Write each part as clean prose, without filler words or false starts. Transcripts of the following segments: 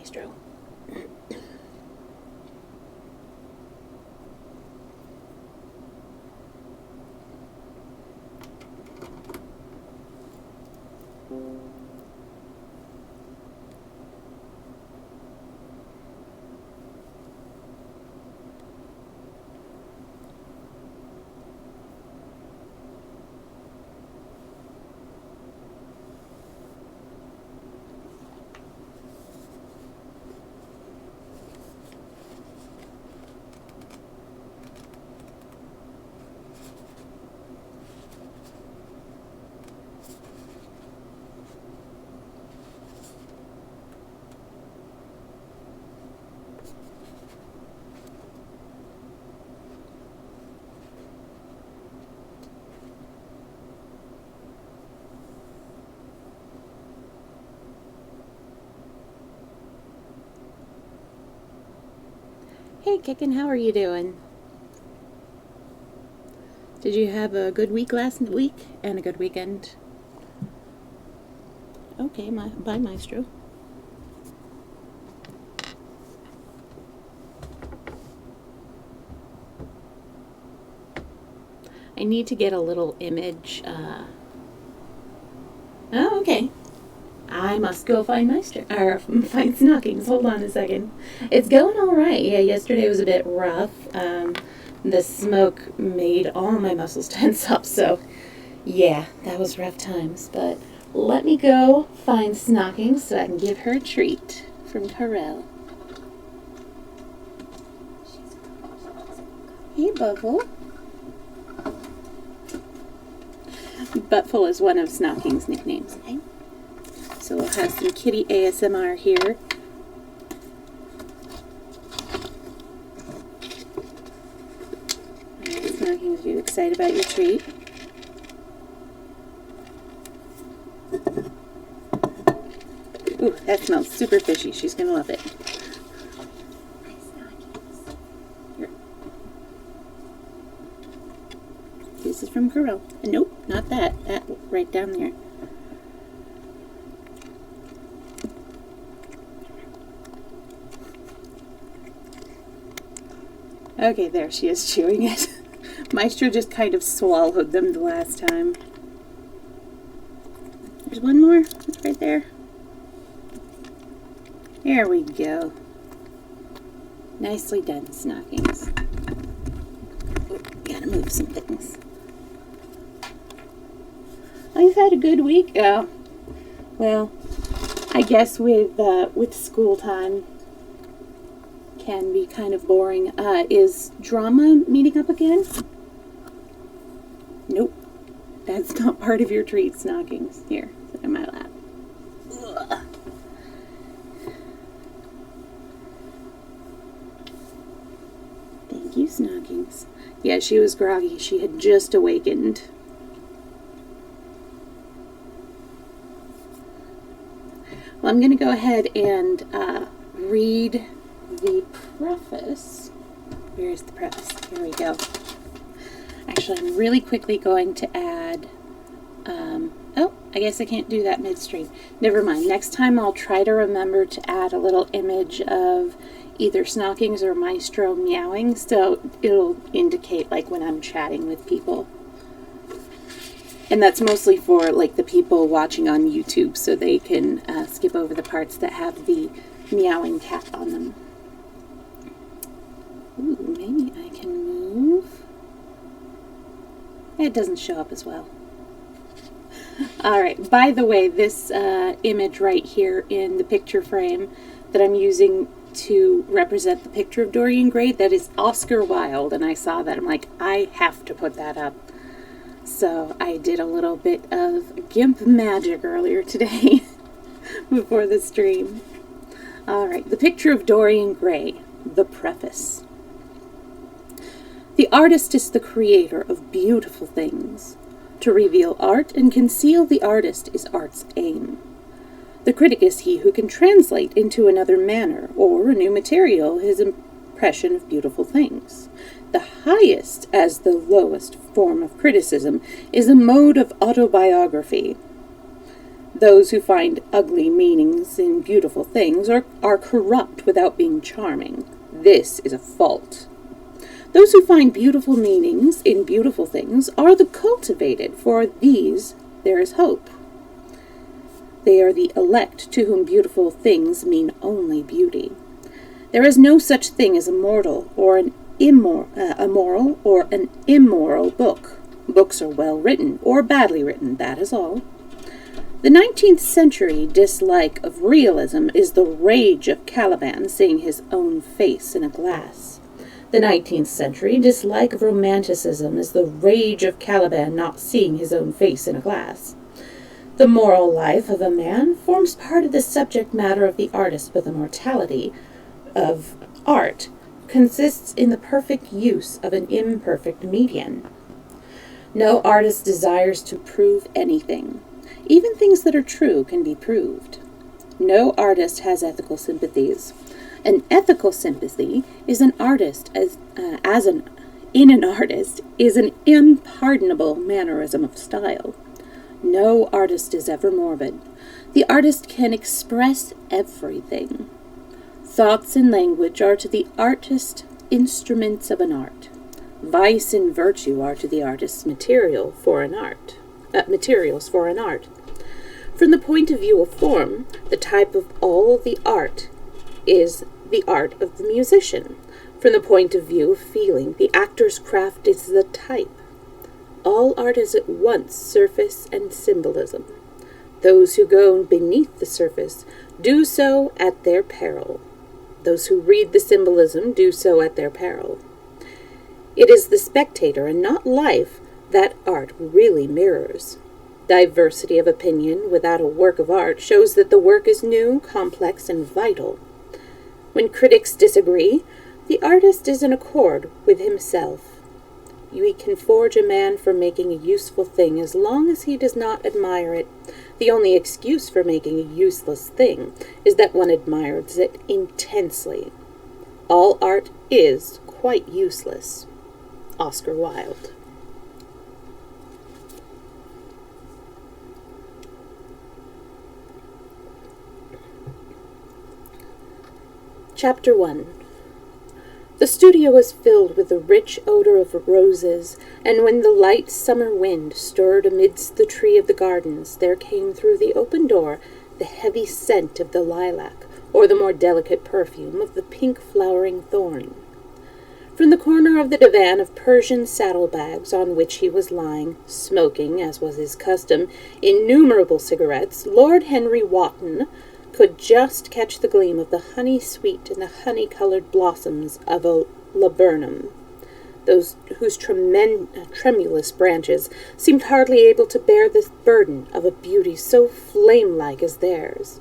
Maestro. Hey, Kickin', how are you doing? Did you have a good week last week and a good weekend? Okay, bye, Maestro. I need to get a little image. Oh, okay. I must go find find Snockings. Hold on a second. It's going all right. Yeah, yesterday was a bit rough. The smoke made all my muscles tense up, so yeah, that was rough times. But let me go find Snockings so I can give her a treat from Carell. Hey, Buffle. Buttful is one of Snocking's nicknames. Okay? So we'll have some kitty ASMR here. Alright, Snockings, are you excited about your treat? Ooh, that smells super fishy. She's going to love it. Here. This is from Carell. Nope, not that. That right down there. Okay, there she is chewing it. Maestro just kind of swallowed them the last time. There's one more. It's right there. There we go. Nicely done, Snockings. Oh, gotta move some things. Oh, you've had a good week? Oh, well, I guess with school time can be kind of boring. Is drama meeting up again? Nope. That's not part of your treat, Snockings. Here, sit in my lap. Ugh. Thank you, Snockings. Yeah, she was groggy. She had just awakened. Well, I'm going to go ahead and read the preface. Where is the preface? Here we go. Actually, I'm really quickly going to add, oh, I guess I can't do that midstream. Never mind. Next time I'll try to remember to add a little image of either Snockings or Maestro meowing, so it'll indicate like when I'm chatting with people. And that's mostly for like the people watching on YouTube, so they can skip over the parts that have the meowing cat on them. Ooh, maybe I can move. It doesn't show up as well. Alright, by the way, this image right here in the picture frame that I'm using to represent the picture of Dorian Gray, that is Oscar Wilde, and I saw that. I'm like, I have to put that up. So I did a little bit of GIMP magic earlier today before the stream. Alright, the picture of Dorian Gray, the preface. The artist is the creator of beautiful things. To reveal art and conceal the artist is art's aim. The critic is he who can translate into another manner or a new material his impression of beautiful things. The highest as the lowest form of criticism is a mode of autobiography. Those who find ugly meanings in beautiful things are corrupt without being charming. This is a fault. Those who find beautiful meanings in beautiful things are the cultivated, for these there is hope. They are the elect, to whom beautiful things mean only beauty. There is no such thing as a mortal or an immoral or an immoral book. Books are well written or badly written, that is all. The 19th century dislike of realism is the rage of Caliban seeing his own face in a glass. The 19th century dislike of romanticism is the rage of Caliban not seeing his own face in a glass. The moral life of a man forms part of the subject matter of the artist, but the mortality of art consists in the perfect use of an imperfect medium. No artist desires to prove anything. Even things that are true can be proved. No artist has ethical sympathies. An ethical sympathy is an artist in an artist is an unpardonable mannerism of style. No artist is ever morbid. The artist can express everything. Thoughts and language are to the artist instruments of an art. Vice and virtue are to the artist materials for an art. From the point of view of form, the type of all the art is the art of the musician. From the point of view of feeling, the actor's craft is the type. All art is at once surface and symbolism. Those who go beneath the surface do so at their peril. Those who read the symbolism do so at their peril. It is the spectator and not life that art really mirrors. Diversity of opinion without a work of art shows that the work is new, complex, and vital. When critics disagree, the artist is in accord with himself. We can forge a man for making a useful thing as long as he does not admire it. The only excuse for making a useless thing is that one admires it intensely. All art is quite useless. Oscar Wilde. Chapter 1. The studio was filled with the rich odor of roses, and when the light summer wind stirred amidst the tree of the gardens, there came through the open door the heavy scent of the lilac, or the more delicate perfume of the pink flowering thorn. From the corner of the divan of Persian saddlebags on which he was lying, smoking, as was his custom, innumerable cigarettes, Lord Henry Wotton could just catch the gleam of the honey-sweet and the honey-colored blossoms of a laburnum, those whose tremulous branches seemed hardly able to bear the burden of a beauty so flame-like as theirs.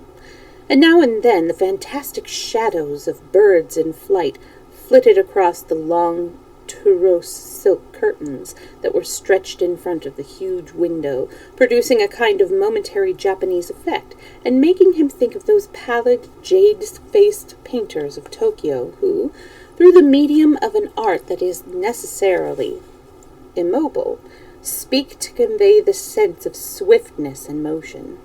And now and then the fantastic shadows of birds in flight flitted across the long turoose silk curtains that were stretched in front of the huge window, producing a kind of momentary Japanese effect, and making him think of those pallid, jade-faced painters of Tokyo who, through the medium of an art that is necessarily immobile, speak to convey the sense of swiftness and motion.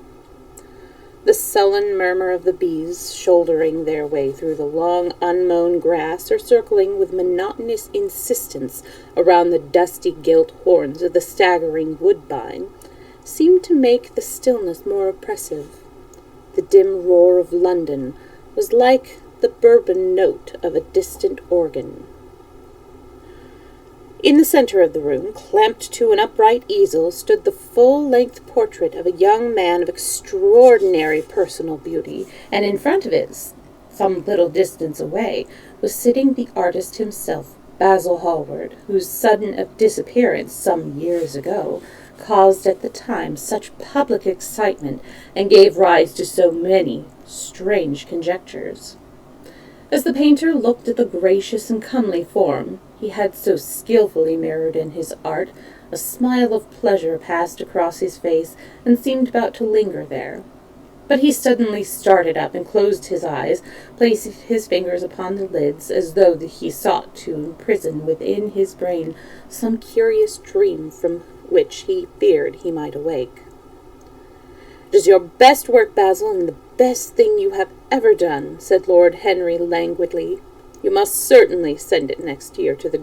The sullen murmur of the bees shouldering their way through the long unmown grass or circling with monotonous insistence around the dusty gilt horns of the staggering woodbine seemed to make the stillness more oppressive. The dim roar of London was like the bourbon note of a distant organ. In the center of the room, clamped to an upright easel, stood the full-length portrait of a young man of extraordinary personal beauty, and in front of it, some little distance away, was sitting the artist himself, Basil Hallward, whose sudden disappearance some years ago caused at the time such public excitement and gave rise to so many strange conjectures. As the painter looked at the gracious and comely form he had so skillfully mirrored in his art, a smile of pleasure passed across his face and seemed about to linger there. But he suddenly started up and closed his eyes, placing his fingers upon the lids as though he sought to imprison within his brain some curious dream from which he feared he might awake. It is your best work, Basil, and the best thing you have ever done, said Lord Henry languidly. You must certainly send it next year to the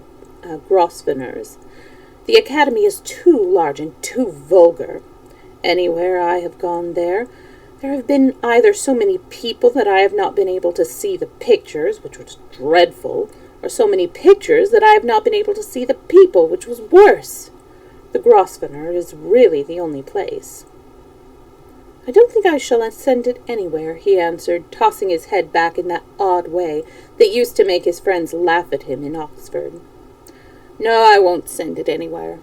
Grosvenors. The academy is too large and too vulgar. Anywhere I have gone there have been either so many people that I have not been able to see the pictures, which was dreadful, or so many pictures that I have not been able to see the people, which was worse. The Grosvenor is really the only place. I don't think I shall send it anywhere, he answered, tossing his head back in that odd way that used to make his friends laugh at him in Oxford. No, I won't send it anywhere.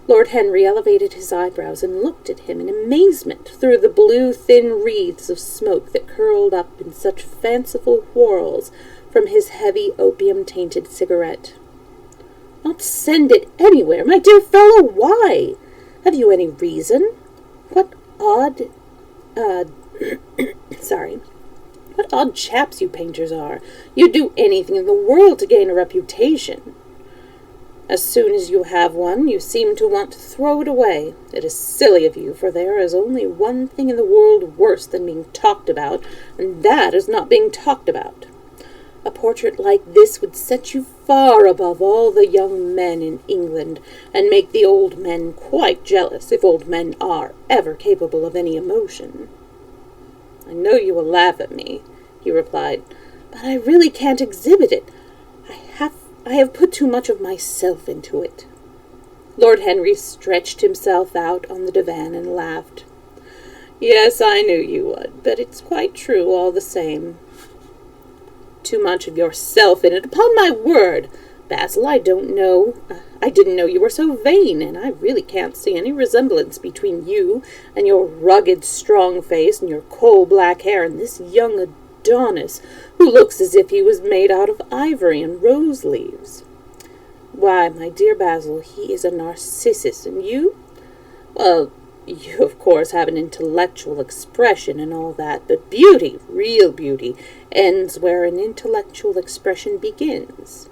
Lord Henry elevated his eyebrows and looked at him in amazement through the blue thin wreaths of smoke that curled up in such fanciful whorls from his heavy opium-tainted cigarette. Not send it anywhere, my dear fellow, why? Have you any reason? What odd chaps you painters are. You'd do anything in the world to gain a reputation. As soon as you have one, you seem to want to throw it away. It is silly of you, for there is only one thing in the world worse than being talked about, and that is not being talked about. A portrait like this would set you far above all the young men in England, and make the old men quite jealous, if old men are ever capable of any emotion. I know you will laugh at me, he replied, but I really can't exhibit it. I have put too much of myself into it. Lord Henry stretched himself out on the divan and laughed. Yes, I knew you would, but it's quite true all the same. Too much of yourself in it, upon my word. Basil, I didn't know you were so vain, and I really can't see any resemblance between you and your rugged, strong face and your coal-black hair and this young Adonis, who looks as if he was made out of ivory and rose leaves. Why, my dear Basil, he is a Narcissus, and you? Well, you, of course, have an intellectual expression and all that, but beauty, real beauty, ends where an intellectual expression begins.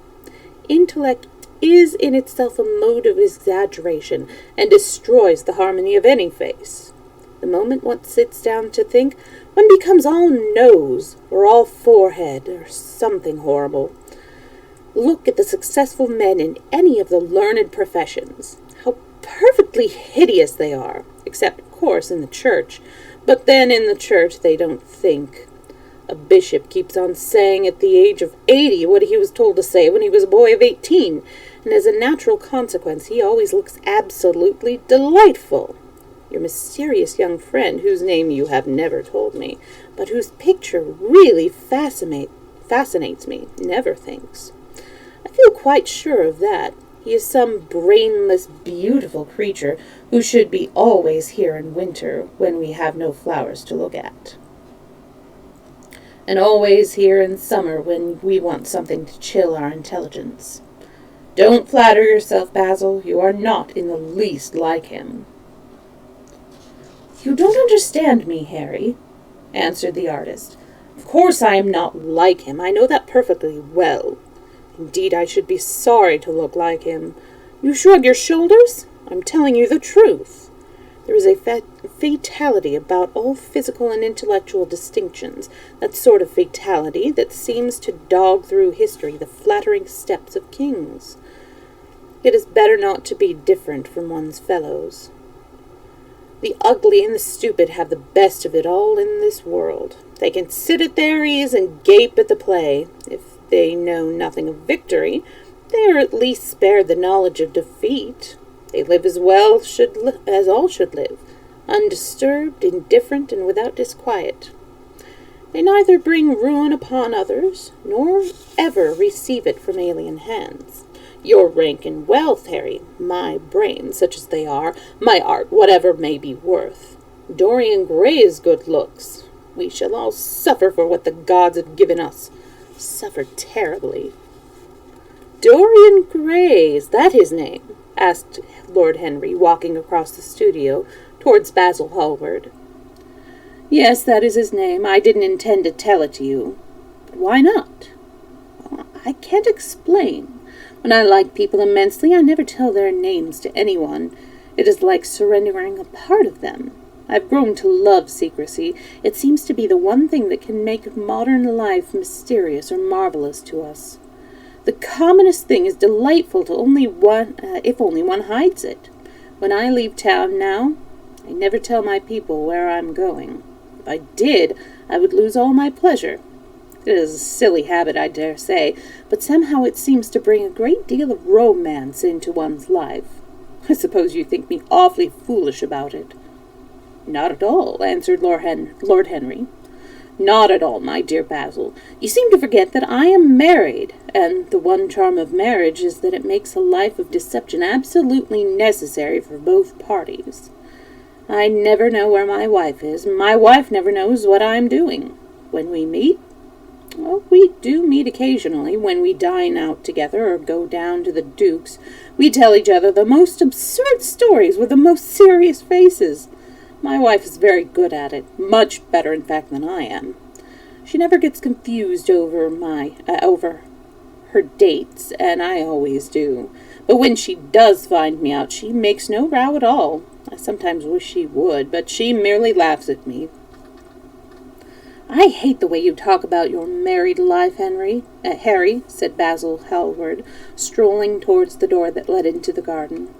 Intellect is in itself a mode of exaggeration, and destroys the harmony of any face. The moment one sits down to think, one becomes all nose, or all forehead, or something horrible. Look at the successful men in any of the learned professions. How perfectly hideous they are, except, of course, in the church. But then in the church they don't think. A bishop keeps on saying at the age of 80 what he was told to say when he was a boy of 18, and as a natural consequence he always looks absolutely delightful. Your mysterious young friend, whose name you have never told me, but whose picture really fascinates me, never thinks. I feel quite sure of that. He is some brainless, beautiful creature who should be always here in winter when we have no flowers to look at, and always here in summer when we want something to chill our intelligence. Don't flatter yourself, Basil. You are not in the least like him. You don't understand me, Harry, answered the artist. Of course I am not like him. I know that perfectly well. Indeed, I should be sorry to look like him. You shrug your shoulders? I'm telling you the truth. There is a fatality about all physical and intellectual distinctions, that sort of fatality that seems to dog through history the flattering steps of kings. It is better not to be different from one's fellows. The ugly and the stupid have the best of it all in this world. They can sit at their ease and gape at the play. If they know nothing of victory, they are at least spared the knowledge of defeat. They live as well as all should live, undisturbed, indifferent, and without disquiet. They neither bring ruin upon others, nor ever receive it from alien hands. Your rank and wealth, Harry, my brains, such as they are, my art, whatever may be worth. Dorian Gray's good looks. We shall all suffer for what the gods have given us. Suffer terribly. Dorian Gray, is that his name? Asked Lord Henry, walking across the studio towards Basil Hallward. Yes, that is his name. I didn't intend to tell it to you. But why not? Well, I can't explain. When I like people immensely, I never tell their names to anyone. It is like surrendering a part of them. I've grown to love secrecy. It seems to be the one thing that can make modern life mysterious or marvelous to us. The commonest thing is delightful to if only one hides it. When I leave town now, I never tell my people where I'm going. If I did, I would lose all my pleasure. It is a silly habit, I dare say, but somehow it seems to bring a great deal of romance into one's life. I suppose you think me awfully foolish about it. Not at all, answered Lord Henry. Not at all, my dear Basil. You seem to forget that I am married, and the one charm of marriage is that it makes a life of deception absolutely necessary for both parties. I never know where my wife is. My wife never knows what I am doing. When we meet, well, we do meet occasionally. When we dine out together or go down to the Duke's, we tell each other the most absurd stories with the most serious faces. My wife is very good at it, much better, in fact, than I am. She never gets confused over her dates, and I always do. But when she does find me out, she makes no row at all. I sometimes wish she would, but she merely laughs at me. I hate the way you talk about your married life, Harry, said Basil Hallward, strolling towards the door that led into the garden.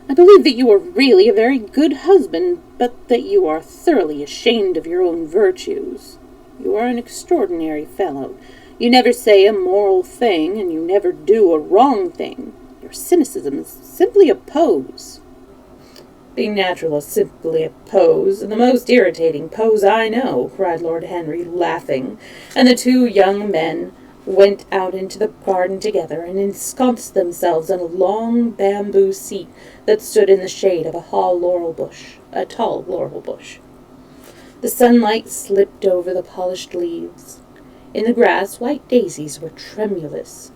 I believe that you are really a very good husband, but that you are thoroughly ashamed of your own virtues. You are an extraordinary fellow. You never say a moral thing, and you never do a wrong thing. Your cynicism is simply a pose. Being natural is simply a pose, and the most irritating pose I know, cried Lord Henry, laughing, and the two young men went out into the garden together and ensconced themselves on a long bamboo seat that stood in the shade of a tall laurel bush. The sunlight slipped over the polished leaves. In the grass, white daisies were tremulous.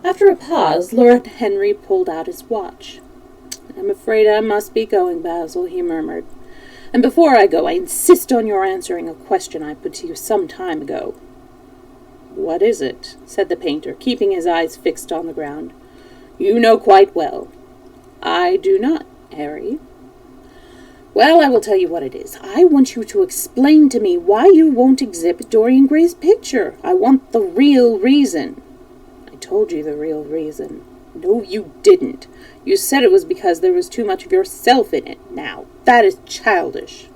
After a pause, Lord Henry pulled out his watch. I'm afraid I must be going, Basil, he murmured. And before I go, I insist on your answering a question I put to you some time ago. What is it? Said the painter, keeping his eyes fixed on the ground. You know quite well. I do not, Harry. Well, I will tell you what it is. I want you to explain to me why you won't exhibit Dorian Gray's picture. I want the real reason. I told you the real reason. No, you didn't. You said it was because there was too much of yourself in it. Now, that is childish.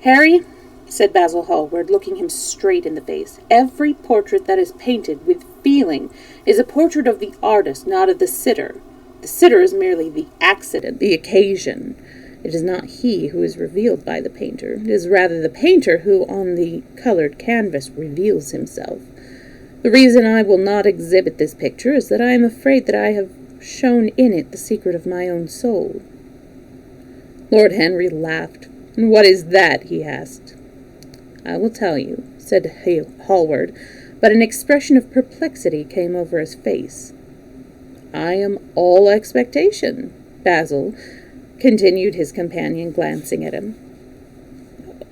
Harry, said Basil Hallward, looking him straight in the face, every portrait that is painted with feeling is a portrait of the artist, not of the sitter. The sitter is merely the accident, the occasion. It is not he who is revealed by the painter. It is rather the painter who, on the colored canvas, reveals himself. The reason I will not exhibit this picture is that I am afraid that I have shown in it the secret of my own soul. Lord Henry laughed. And what is that? He asked. I will tell you, said Hallward, but an expression of perplexity came over his face. I am all expectation, Basil, continued his companion, glancing at him.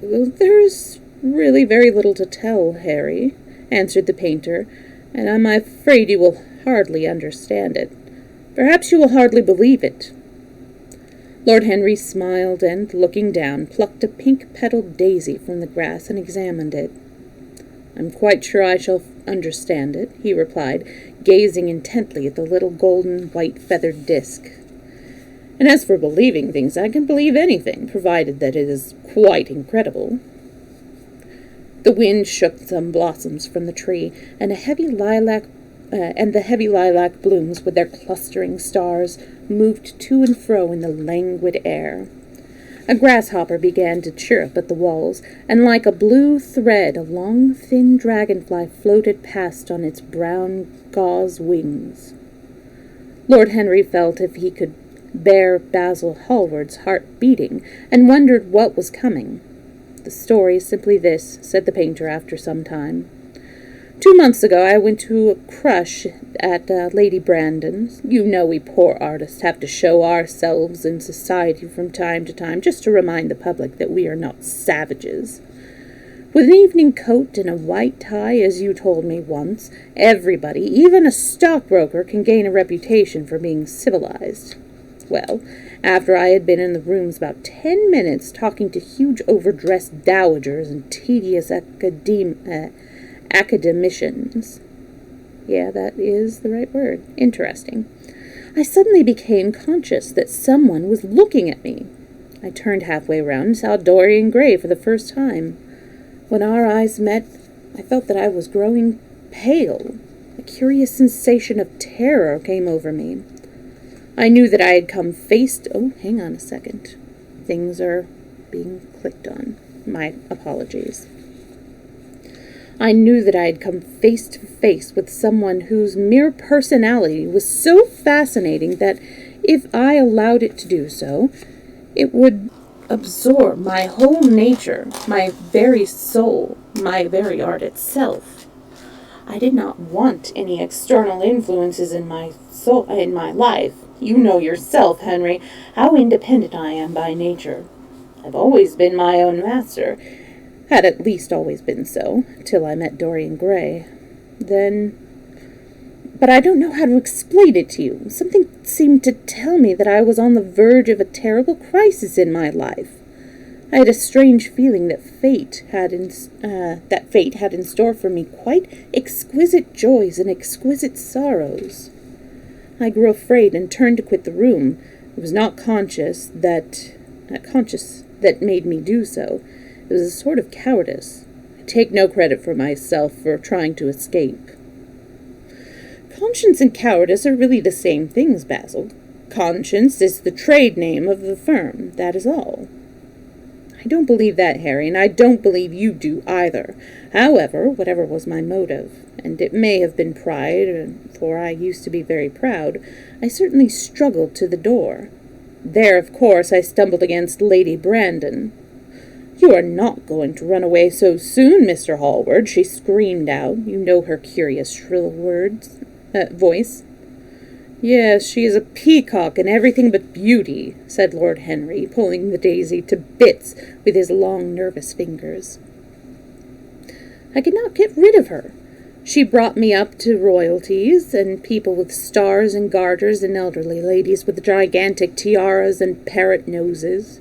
There is really very little to tell, Harry, answered the painter, and I'm afraid you will hardly understand it. Perhaps you will hardly believe it. Lord Henry smiled and, looking down, plucked a pink-petaled daisy from the grass and examined it. I'm quite sure I shall understand it, he replied, gazing intently at the little golden white feathered disk. And as for believing things, I can believe anything, provided that it is quite incredible. The wind shook some blossoms from the tree, and the heavy lilac blooms with their clustering stars moved to and fro in the languid air. A grasshopper began to chirrup at the walls, and like a blue thread a long thin dragonfly floated past on its brown gauze wings. Lord Henry felt if he could bear Basil Hallward's heart beating, and wondered what was coming. The story is simply this, said the painter after some time. 2 months ago I went to a crush at Lady Brandon's. You know we poor artists have to show ourselves in society from time to time, just to remind the public that we are not savages. With an evening coat and a white tie, as you told me once, everybody, even a stockbroker, can gain a reputation for being civilized. Well, after I had been in the rooms about 10 minutes talking to huge overdressed dowagers and tedious academicians. Yeah, that is the right word. Interesting. I suddenly became conscious that someone was looking at me. I turned halfway round and saw Dorian Gray for the first time. When our eyes met, I felt that I was growing pale. A curious sensation of terror came over me. I knew that I had come Oh, hang on a second. Things are being clicked on. My apologies. I knew that I had come face to face with someone whose mere personality was so fascinating that, if I allowed it to do so, it would absorb my whole nature, my very soul, my very art itself. I did not want any external influences in my life. You know yourself, Henry, how independent I am by nature. I've always been my own master. Had at least always been so, till I met Dorian Gray. But I don't know how to explain it to you. Something seemed to tell me that I was on the verge of a terrible crisis in my life. I had a strange feeling that fate had in store for me quite exquisite joys and exquisite sorrows. I grew afraid and turned to quit the room. It was not conscious that made me do so. It was a sort of cowardice. I take no credit for myself for trying to escape. Conscience and cowardice are really the same things, Basil. Conscience is the trade name of the firm, that is all. I don't believe that, Harry, and I don't believe you do either. However, whatever was my motive, and it may have been pride, for I used to be very proud, I certainly struggled to the door. There, of course, I stumbled against Lady Brandon. "You are not going to run away so soon, Mr. Hallward," she screamed out. You know her curious shrill voice. "Yes, she is a peacock and everything but beauty," said Lord Henry, pulling the daisy to bits with his long, nervous fingers. I could not get rid of her. She brought me up to royalties, and people with stars and garters, and elderly ladies with gigantic tiaras and parrot noses.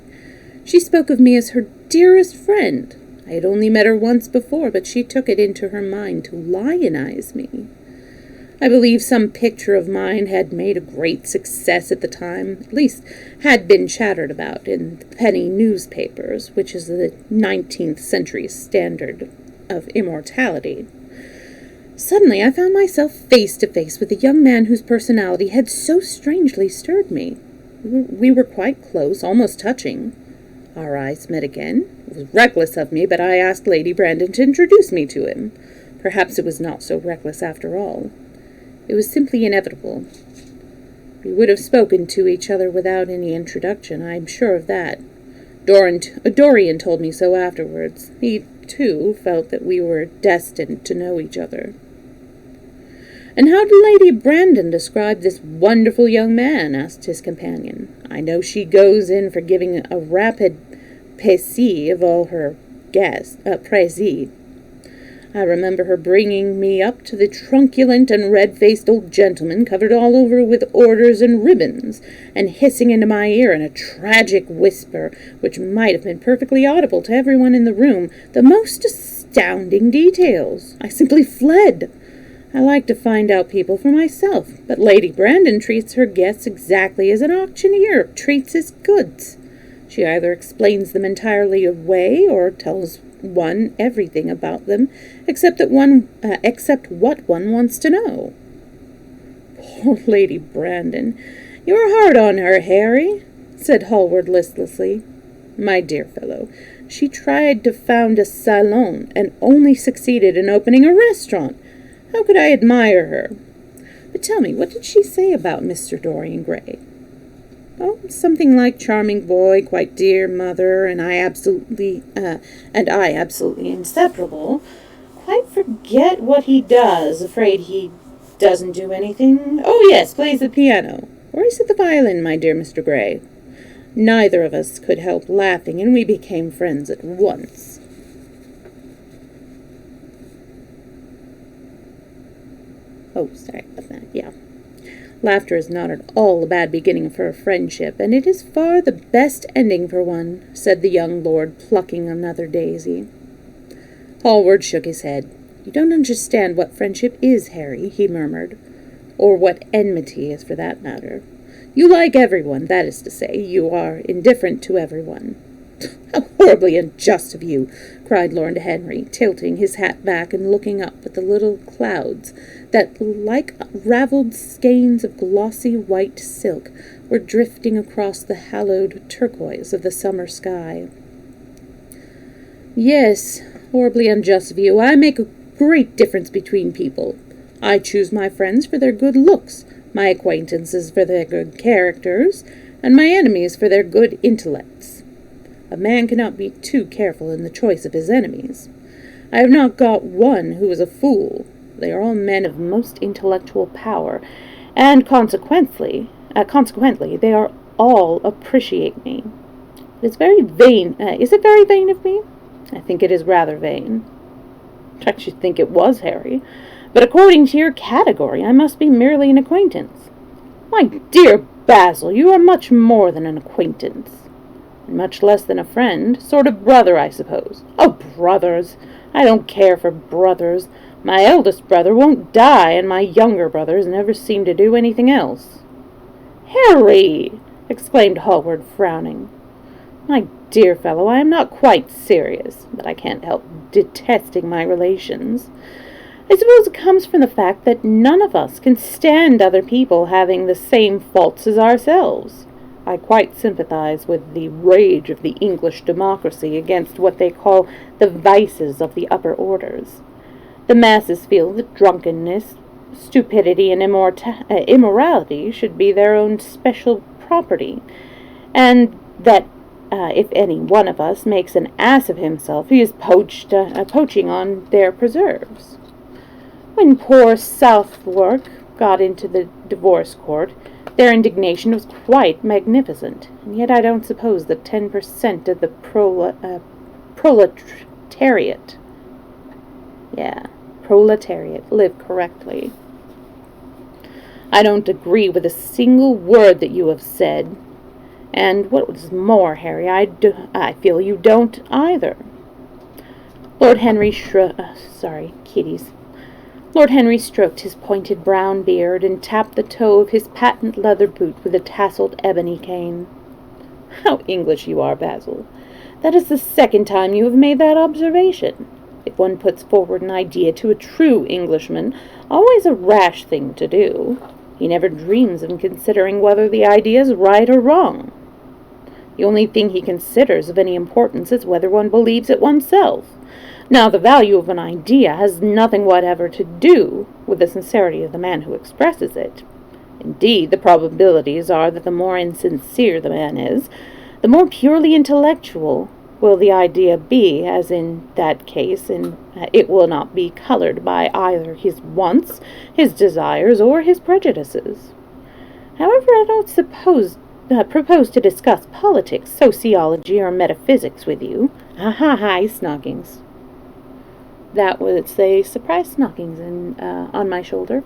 She spoke of me as her dearest friend. I had only met her once before, but she took it into her mind to lionize me. I believe some picture of mine had made a great success at the time, at least had been chattered about in the penny newspapers, which is the 19th century standard of immortality. Suddenly I found myself face to face with a young man whose personality had so strangely stirred me. We were quite close, almost touching. Our eyes met again. It was reckless of me, but I asked Lady Brandon to introduce me to him. Perhaps it was not so reckless after all. It was simply inevitable. We would have spoken to each other without any introduction, I am sure of that. Dorian told me so afterwards. He, too, felt that we were destined to know each other. "And how did Lady Brandon describe this wonderful young man?" asked his companion. "I know she goes in for giving a rapid précis of all her guests. I remember her bringing me up to the truculent and red-faced old gentleman, covered all over with orders and ribbons, and hissing into my ear in a tragic whisper, which might have been perfectly audible to everyone in the room, the most astounding details. I simply fled. I like to find out people for myself, but Lady Brandon treats her guests exactly as an auctioneer treats his goods. She either explains them entirely away or tells one everything about them, except what one wants to know." "Poor Lady Brandon. You are hard on her, Harry," said Hallward listlessly. "My dear fellow, she tried to found a salon and only succeeded in opening a restaurant. How could I admire her? But tell me, what did she say about Mr. Dorian Gray?" "Oh, something like charming boy, quite dear mother, and I absolutely inseparable. Quite forget what he does. Afraid he doesn't do anything. Oh, yes, plays the piano. Or is it the violin, my dear Mr. Gray?" Neither of us could help laughing, and we became friends at once. Oh, sorry about that, yeah. Laughter is not at all a bad beginning for a friendship, and it is far the best ending for one, said the young lord, plucking another daisy. Hallward shook his head. You don't understand what friendship is, Harry, he murmured. Or what enmity is, for that matter. You like everyone, that is to say. You are indifferent to everyone. How horribly unjust of you, cried Lord Henry, tilting his hat back and looking up at the little clouds that, like ravelled skeins of glossy white silk, were drifting across the hallowed turquoise of the summer sky. Yes, horribly unjust of you. I make a great difference between people. I choose my friends for their good looks, my acquaintances for their good characters, and my enemies for their good intellects. A man cannot be too careful in the choice of his enemies. I have not got one who is a fool. They are all men of most intellectual power, and consequently, they are all appreciate me. It's very vain. Is it very vain of me? I think it is rather vain. Don't you think it was, Harry? But according to your category, I must be merely an acquaintance. My dear Basil, you are much more than an acquaintance. Much less than a friend. Sort of brother, I suppose. Oh, brothers! I don't care for brothers. My eldest brother won't die, and my younger brothers never seem to do anything else. Harry! Exclaimed Hallward, frowning. My dear fellow, I am not quite serious, but I can't help detesting my relations. I suppose it comes from the fact that none of us can stand other people having the same faults as ourselves. I quite sympathize with the rage of the English democracy against what they call the vices of the upper orders. The masses feel that drunkenness, stupidity, and immorality should be their own special property, and that if any one of us makes an ass of himself, he is poaching on their preserves. When poor Southwark got into the divorce court, their indignation was quite magnificent, and yet I don't suppose that 10% of the proletariat live correctly. I don't agree with a single word that you have said, and what was more, Harry, I feel you don't either. Lord Henry stroked his pointed brown beard and tapped the toe of his patent leather boot with a tasseled ebony cane. How English you are, Basil. That is the second time you have made that observation. If one puts forward an idea to a true Englishman, always a rash thing to do. He never dreams of considering whether the idea is right or wrong. The only thing he considers of any importance is whether one believes it oneself. Now, the value of an idea has nothing whatever to do with the sincerity of the man who expresses it. Indeed, the probabilities are that the more insincere the man is, the more purely intellectual will the idea be, as in that case, and it will not be colored by either his wants, his desires, or his prejudices. However, I don't propose to discuss politics, sociology, or metaphysics with you. Snoggings. That was a surprise snoggings on my shoulder.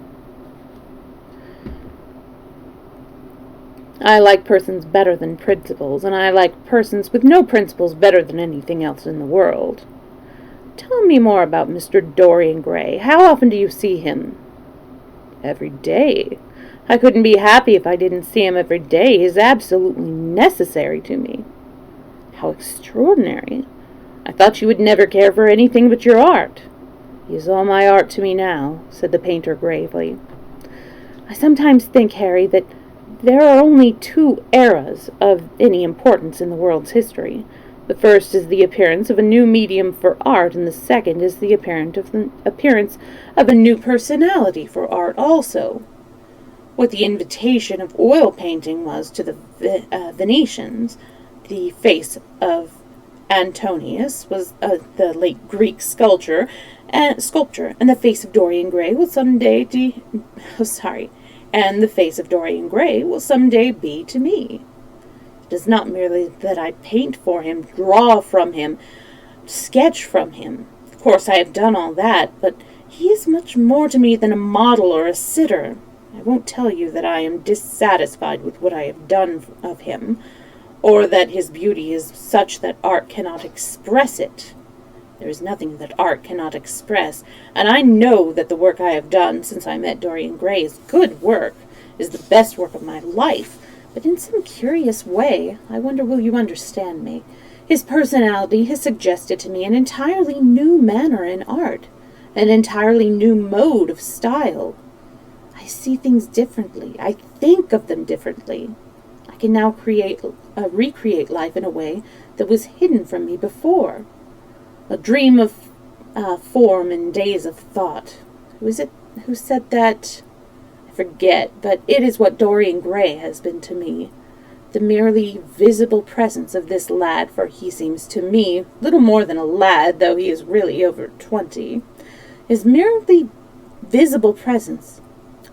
I like persons better than principles, and I like persons with no principles better than anything else in the world. Tell me more about Mr. Dorian Gray. How often do you see him? Every day. I couldn't be happy if I didn't see him every day. He is absolutely necessary to me. How extraordinary. I thought you would never care for anything but your art. He is all my art to me now, said the painter gravely. I sometimes think, Harry, that there are only two eras of any importance in the world's history. The first is the appearance of a new medium for art, and the second is the appearance of a new personality for art also. What the invitation of oil painting was to the Venetians, the face of Antonius was the late Greek sculpture, and the face of Dorian Gray will someday and the face of Dorian Gray will someday be to me. It is not merely that I paint for him, draw from him, sketch from him. Of course I have done all that, but he is much more to me than a model or a sitter. I won't tell you that I am dissatisfied with what I have done of him, or that his beauty is such that art cannot express it. There is nothing that art cannot express, and I know that the work I have done since I met Dorian Gray is good work, is the best work of my life, but in some curious way, I wonder will you understand me, his personality has suggested to me an entirely new manner in art, an entirely new mode of style. I see things differently. I think of them differently. I can now recreate life in a way that was hidden from me before. A dream of form and days of thought. Who is it who said that? I forget, but it is what Dorian Gray has been to me. The merely visible presence of this lad, for he seems to me little more than a lad, though he is really over 20, his merely visible presence.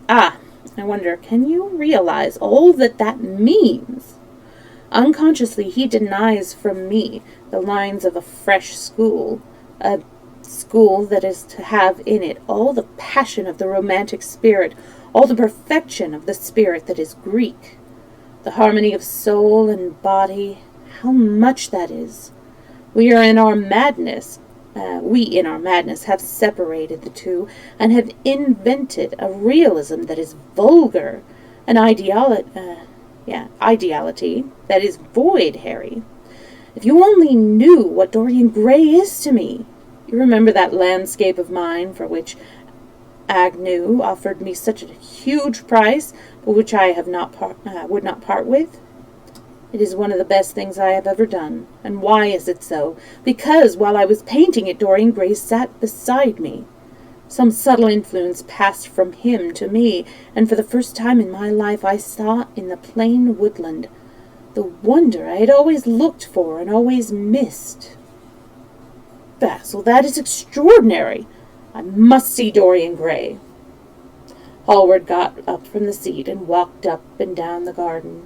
Ah, I wonder, can you realize all that that means? Unconsciously, he denies from me the lines of a fresh school, a school that is to have in it all the passion of the romantic spirit, all the perfection of the spirit that is Greek, the harmony of soul and body. How much that is! We in our madness have separated the two, and have invented a realism that is vulgar, an ideality that is void, Harry. If you only knew what Dorian Gray is to me! You remember that landscape of mine for which Agnew offered me such a huge price, but which I would not part with? It is one of the best things I have ever done. And why is it so? Because while I was painting it, Dorian Gray sat beside me. Some subtle influence passed from him to me, and for the first time in my life I saw in the plain woodland the wonder I had always looked for and always missed. Basil, that is extraordinary. I must see Dorian Gray. Hallward got up from the seat and walked up and down the garden.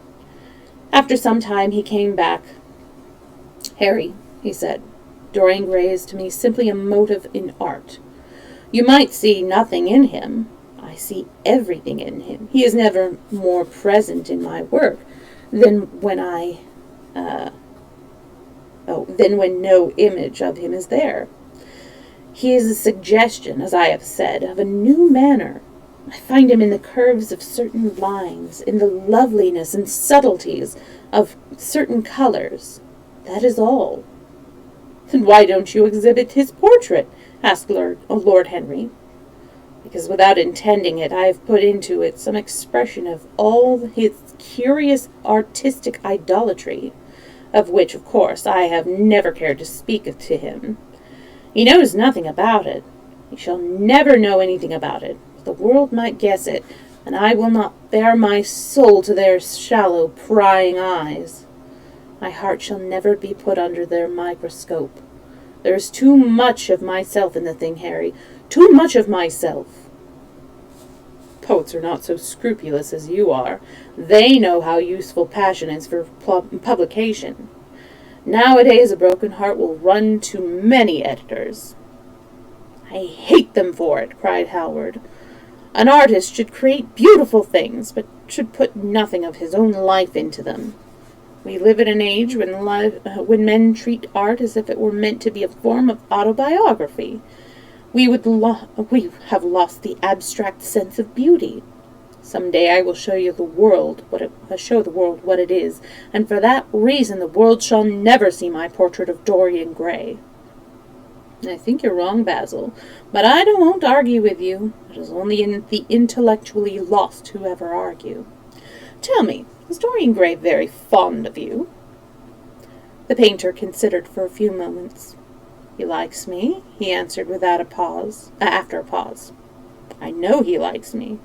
After some time he came back. Harry, he said, Dorian Gray is to me simply a motive in art. You might see nothing in him. I see everything in him. He is never more present in my work than when no image of him is there. He is a suggestion, as I have said, of a new manner. I find him in the curves of certain lines, in the loveliness and subtleties of certain colors. That is all. Then why don't you exhibit his portrait? Asked Lord Henry. Because without intending it, I have put into it some expression of all his curious artistic idolatry, of which, of course, I have never cared to speak to him. He knows nothing about it. He shall never know anything about it. The world might guess it, and I will not bare my soul to their shallow, prying eyes. My heart shall never be put under their microscope. There is too much of myself in the thing, Harry, too much of myself. Poets are not so scrupulous as you are. They know how useful passion is for publication. Nowadays a broken heart will run to many editors. I hate them for it, cried Hallward. An artist should create beautiful things, but should put nothing of his own life into them. We live in an age when men treat art as if it were meant to be a form of autobiography. We have lost the abstract sense of beauty. Some day I will show the world what it is, and for that reason the world shall never see my portrait of Dorian Gray. I think you're wrong, Basil, but I won't argue with you. It is only the intellectually lost who ever argue. Tell me, is Dorian Gray very fond of you? The painter considered for a few moments. He likes me, he answered without after a pause. I know he likes me.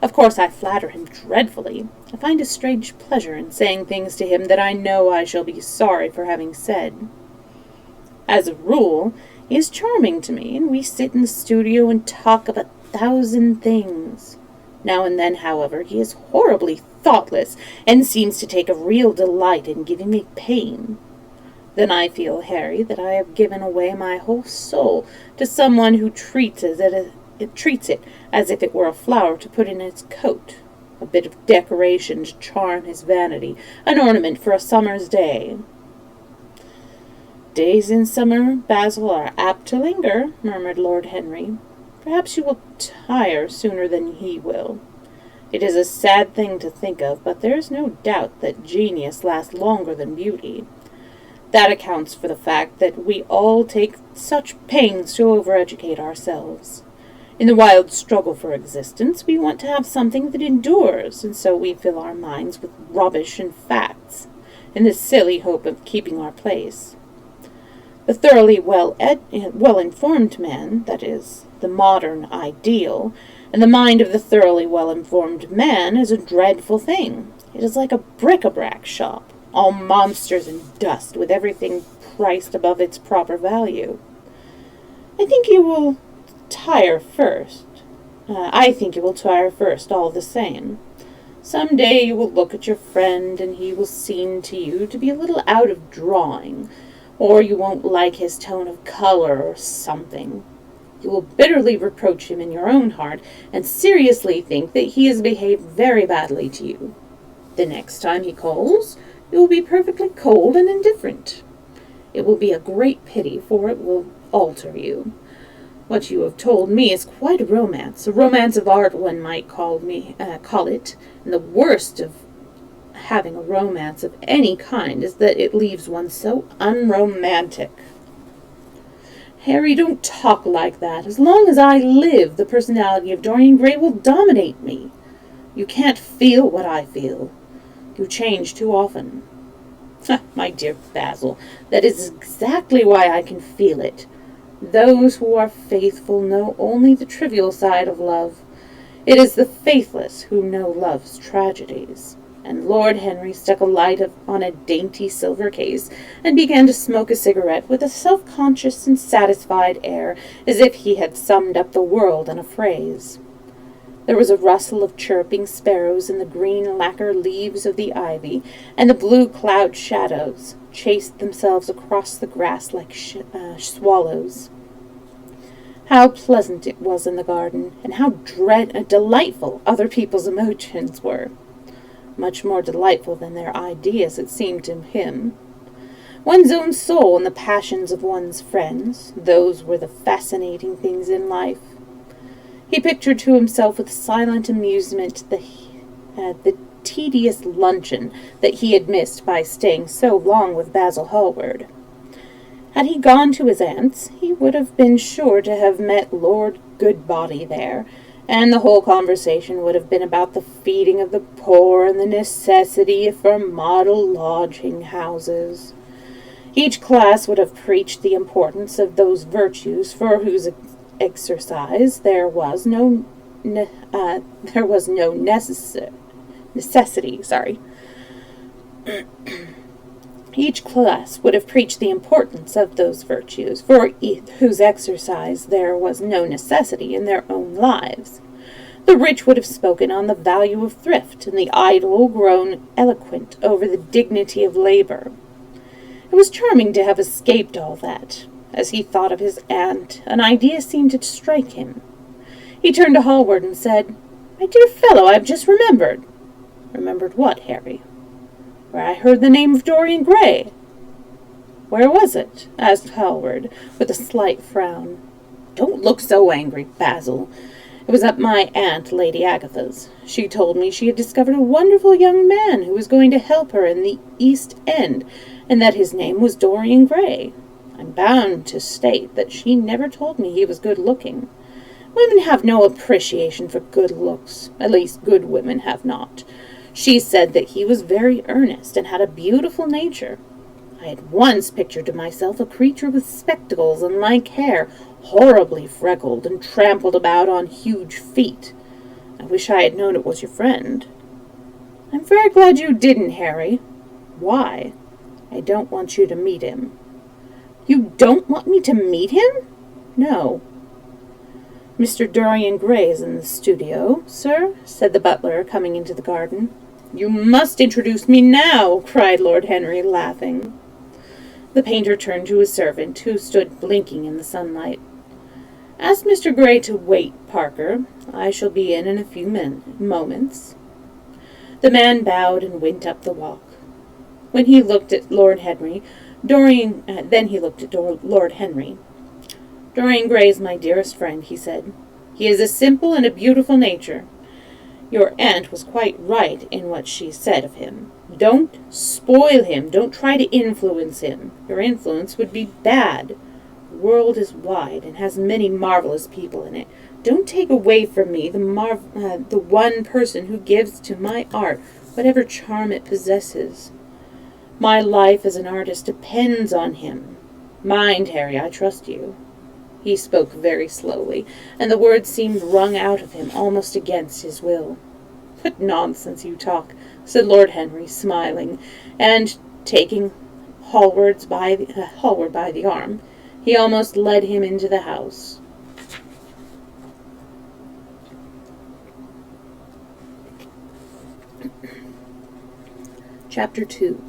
Of course I flatter him dreadfully. I find a strange pleasure in saying things to him that I know I shall be sorry for having said. As a rule, he is charming to me, and we sit in the studio and talk of 1,000 things. Now and then, however, he is horribly thoughtless, and seems to take a real delight in giving me pain. Then I feel, Harry, that I have given away my whole soul to someone who treats it treats it as if it were a flower to put in his coat, a bit of decoration to charm his vanity, an ornament for a summer's day. Days in summer, Basil, are apt to linger, murmured Lord Henry. Perhaps you will tire sooner than he will. It is a sad thing to think of, but there is no doubt that genius lasts longer than beauty. That accounts for the fact that we all take such pains to overeducate ourselves. In the wild struggle for existence, we want to have something that endures, and so we fill our minds with rubbish and facts, in the silly hope of keeping our place. The thoroughly well-informed man, that is, the modern ideal, and the mind of the thoroughly well-informed man is a dreadful thing. It is like a bric-a-brac shop, all monsters and dust, with everything priced above its proper value. I think you will tire first. All the same. Some day you will look at your friend, and he will seem to you to be a little out of drawing, or you won't like his tone of color or something. You will bitterly reproach him in your own heart, and seriously think that he has behaved very badly to you. The next time he calls, you will be perfectly cold and indifferent. It will be a great pity, for it will alter you. What you have told me is quite a romance of art, one might call it, and the worst of having a romance of any kind is that it leaves one so unromantic. Harry, don't talk like that. As long as I live, the personality of Dorian Gray will dominate me. You can't feel what I feel. You change too often. My dear Basil, that is exactly why I can feel it. Those who are faithful know only the trivial side of love. It is the faithless who know love's tragedies. And Lord Henry stuck a light on a dainty silver case, and began to smoke a cigarette with a self-conscious and satisfied air, as if he had summed up the world in a phrase. There was a rustle of chirping sparrows in the green lacquer leaves of the ivy, and the blue cloud shadows chased themselves across the grass like swallows. How pleasant it was in the garden, and how delightful other people's emotions were. Much more delightful than their ideas, it seemed to him. One's own soul and the passions of one's friends, those were the fascinating things in life. He pictured to himself with silent amusement the tedious luncheon that he had missed by staying so long with Basil Hallward. Had he gone to his aunt's, he would have been sure to have met Lord Goodbody there, and the whole conversation would have been about the feeding of the poor and the necessity for model lodging-houses. Each class would have preached the importance of those virtues for whose exercise there was no necessity. Each class would have preached the importance of those virtues, for whose exercise there was no necessity in their own lives. The rich would have spoken on the value of thrift, and the idle grown eloquent over the dignity of labor. It was charming to have escaped all that. As he thought of his aunt, an idea seemed to strike him. He turned to Hallward and said, "My dear fellow, I have just remembered." "Remembered what, Harry?" "Where I heard the name of Dorian Gray." "Where was it?" asked Hallward, with a slight frown. "Don't look so angry, Basil. It was at my aunt, Lady Agatha's. She told me she had discovered a wonderful young man who was going to help her in the East End, and that his name was Dorian Gray. I'm bound to state that she never told me he was good-looking. Women have no appreciation for good looks. At least good women have not. She said that he was very earnest and had a beautiful nature. I had once pictured to myself a creature with spectacles and lank hair, horribly freckled, and trampled about on huge feet. I wish I had known it was your friend." "I'm very glad you didn't, Harry." "Why?" "I don't want you to meet him." "You don't want me to meet him?" "No." "Mr. Dorian Gray is in the studio, sir," said the butler, coming into the garden. "You must introduce me now," cried Lord Henry, laughing. The painter turned to his servant, who stood blinking in the sunlight. Ask Mr. Gray to wait, Parker. I shall be in a few moments. The man bowed and went up the walk. When he looked at Lord Henry, then he looked at Lord Henry. Dorian Gray is my dearest friend, he said. He is a simple and a beautiful nature. Your aunt was quite right in what she said of him. Don't spoil him. Don't try to influence him. Your influence would be bad. The world is wide and has many marvelous people in it. Don't take away from me the one person who gives to my art whatever charm it possesses. My life as an artist depends on him. Mind, Harry, I trust you. He spoke very slowly, and the words seemed wrung out of him almost against his will. What nonsense you talk, said Lord Henry, smiling, and taking Hallward by the arm, he almost led him into the house. Chapter 2.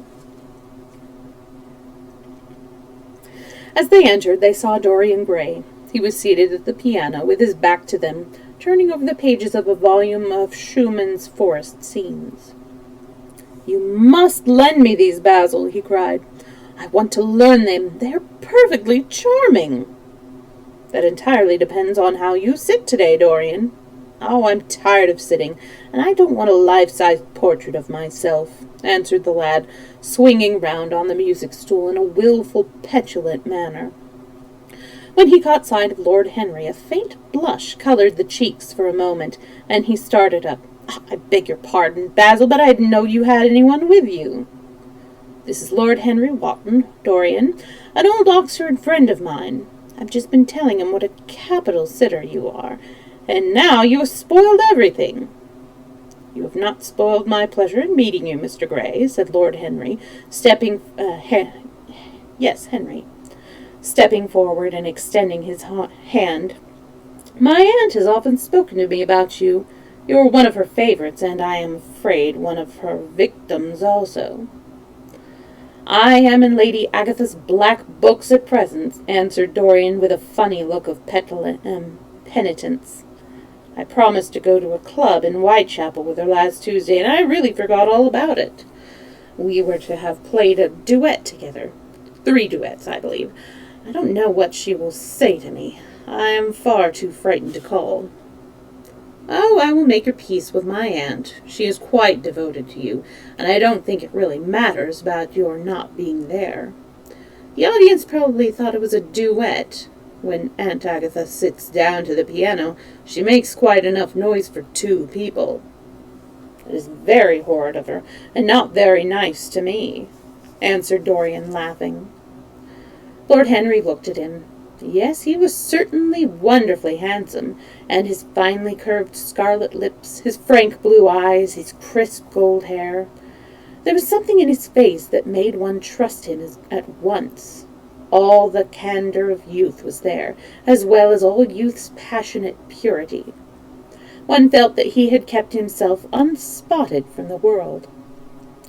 As they entered, they saw Dorian Gray. He was seated at the piano, with his back to them, turning over the pages of a volume of Schumann's Forest Scenes. "You must lend me these, Basil," he cried. "I want to learn them. They're perfectly charming." "That entirely depends on how you sit today, Dorian." "Oh, I'm tired of sitting, and I don't want a life-size portrait of myself," answered the lad, swinging round on the music stool in a wilful, petulant manner. When he caught sight of Lord Henry, a faint blush coloured the cheeks for a moment, and he started up. "I beg your pardon, Basil, but I didn't know you had anyone with you." "This is Lord Henry Wotton, Dorian, an old Oxford friend of mine. I've just been telling him what a capital sitter you are, and now you have spoiled everything." "You have not spoiled my pleasure in meeting you, Mr. Gray," said Lord Henry, stepping forward and extending his hand. "My aunt has often spoken to me about you. You are one of her favourites, and I am afraid one of her victims also." "I am in Lady Agatha's black books at present," answered Dorian with a funny look of penitence. "I promised to go to a club in Whitechapel with her last Tuesday, and I really forgot all about it. We were to have played a duet together. 3 duets, I believe. I don't know what she will say to me. I am far too frightened to call." "Oh, I will make your peace with my aunt. She is quite devoted to you, and I don't think it really matters about your not being there. The audience probably thought it was a duet. When Aunt Agatha sits down to the piano, she makes quite enough noise for 2 people. It is very horrid of her, and not very nice to me," answered Dorian, laughing. Lord Henry looked at him. Yes, he was certainly wonderfully handsome, and his finely curved scarlet lips, his frank blue eyes, his crisp gold hair. There was something in his face that made one trust him at once. All the candour of youth was there, as well as all youth's passionate purity. One felt that he had kept himself unspotted from the world.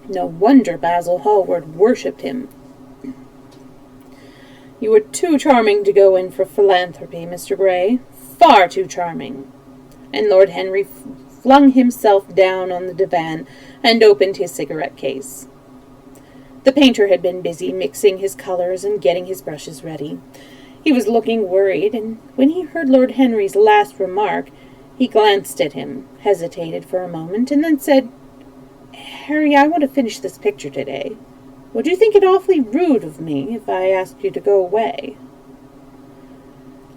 No wonder Basil Hallward worshipped him. "You are too charming to go in for philanthropy, Mr. Gray. Far too charming." And Lord Henry flung himself down on the divan and opened his cigarette case. The painter had been busy mixing his colours and getting his brushes ready. He was looking worried, and when he heard Lord Henry's last remark, he glanced at him, hesitated for a moment, and then said, "Harry, I want to finish this picture today. Would you think it awfully rude of me if I asked you to go away?"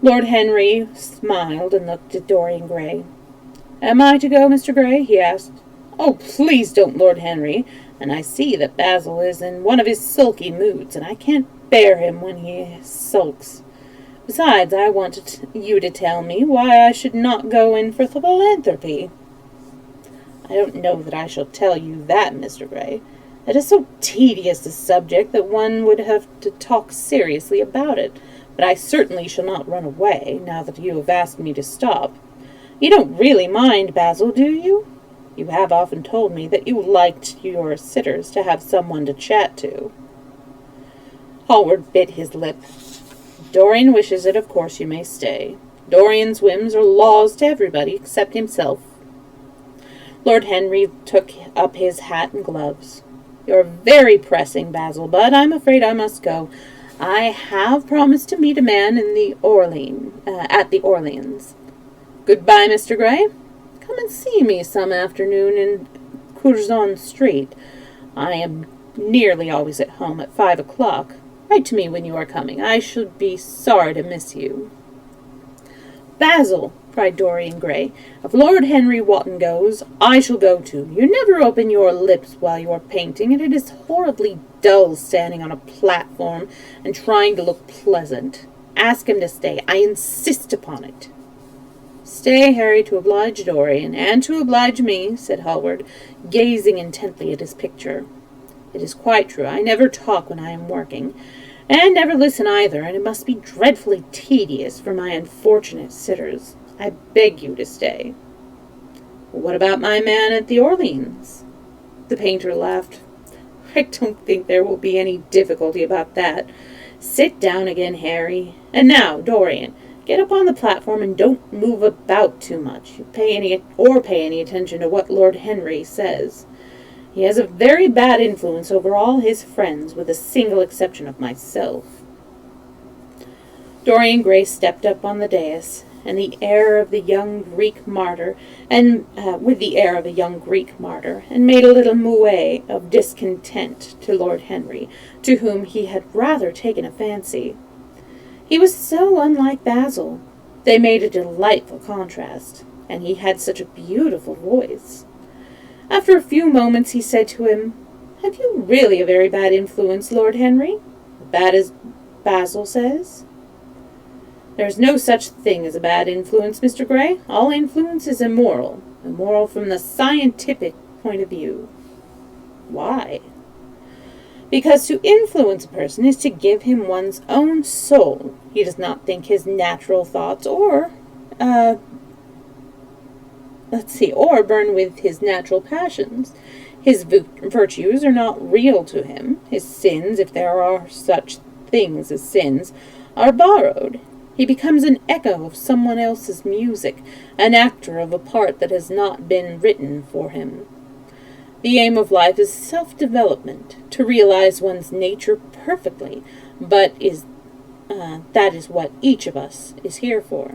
Lord Henry smiled and looked at Dorian Gray. "Am I to go, Mr. Gray?" he asked. "Oh, please don't, Lord Henry. And I see that Basil is in one of his sulky moods, and I can't bear him when he sulks. Besides, I wanted you to tell me why I should not go in for philanthropy." "I don't know that I shall tell you that, Mr. Gray. It is so tedious a subject that one would have to talk seriously about it. But I certainly shall not run away, now that you have asked me to stop. You don't really mind, Basil, do you? You have often told me that you liked your sitters to have someone to chat to." Hallward bit his lip. "Dorian wishes it, of course you may stay. Dorian's whims are laws to everybody except himself. Lord Henry took up his hat and gloves. You're very pressing, Basil, but I'm afraid I must go. I have promised to meet a man in the at the Orleans. Goodbye, Mr. Gray. Come and see me some afternoon in Curzon Street. I am nearly always at home at 5 o'clock. Write to me when you are coming. I should be sorry to miss you. Basil, cried Dorian Gray, if Lord Henry Wotton goes, I shall go too. You never open your lips while you are painting, and it is horribly dull standing on a platform and trying to look pleasant. Ask him to stay. I insist upon it. Stay, Harry, to oblige Dorian, and to oblige me, said Hallward, gazing intently at his picture. It is quite true. I never talk when I am working, and never listen either, and it must be dreadfully tedious for my unfortunate sitters. I beg you to stay. What about my man at the Orleans? The painter laughed. I don't think there will be any difficulty about that. Sit down again, Harry. And now, Dorian, get up on the platform and don't move about too much. Pay any attention to what Lord Henry says. He has a very bad influence over all his friends, with the single exception of myself. Dorian Gray stepped up on the dais, and with the air of a young Greek martyr, and made a little moue of discontent to Lord Henry, to whom he had rather taken a fancy. He was so unlike Basil. They made a delightful contrast, and he had such a beautiful voice. After a few moments he said to him, Have you really a very bad influence, Lord Henry? As bad as Basil says? There is no such thing as a bad influence, Mr. Gray. All influence is immoral from the scientific point of view. Why? Because to influence a person is to give him one's own soul. He does not think his natural thoughts or burn with his natural passions. His virtues are not real to him. His sins, if there are such things as sins, are borrowed. He becomes an echo of someone else's music, an actor of a part that has not been written for him. The aim of life is self-development, to realize one's nature perfectly, but that is what each of us is here for.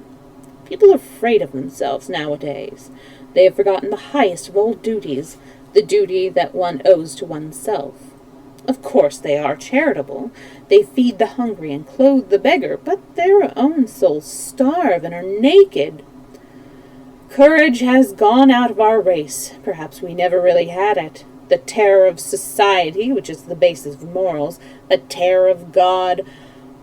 People are afraid of themselves nowadays. They have forgotten the highest of all duties, the duty that one owes to oneself. Of course they are charitable. They feed the hungry and clothe the beggar, but their own souls starve and are naked. Courage has gone out of our race. Perhaps we never really had it. The terror of society, which is the basis of morals, the terror of God,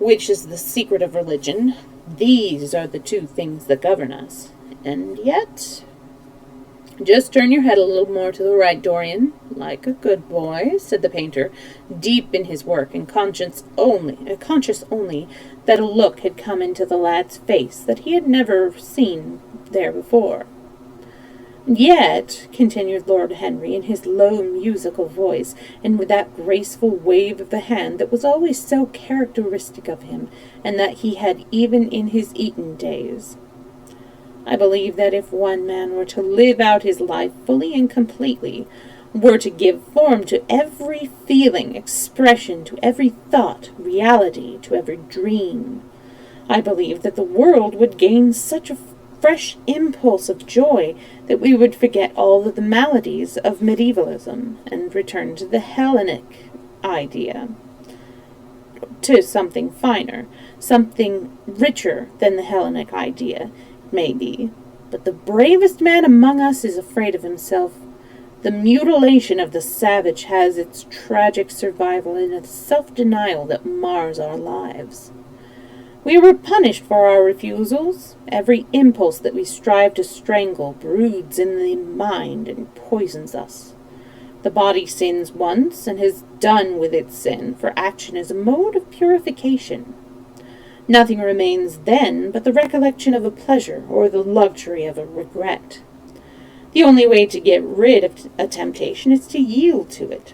which is the secret of religion, these are the two things that govern us. And yet, just turn your head a little more to the right, Dorian, like a good boy, said the painter, deep in his work and conscious only that a look had come into the lad's face that he had never seen there before. Yet, continued Lord Henry in his low musical voice, and with that graceful wave of the hand that was always so characteristic of him, and that he had even in his Eton days, I believe that if one man were to live out his life fully and completely, were to give form to every feeling, expression to every thought, reality to every dream, I believe that the world would gain such a fresh impulse of joy that we would forget all of the maladies of medievalism and return to the Hellenic idea, to something finer, something richer than the Hellenic idea, maybe. But the bravest man among us is afraid of himself. The mutilation of the savage has its tragic survival in a self-denial that mars our lives. We were punished for our refusals. Every impulse that we strive to strangle broods in the mind and poisons us. The body sins once and has done with its sin, for action is a mode of purification. Nothing remains then but the recollection of a pleasure or the luxury of a regret. The only way to get rid of a temptation is to yield to it.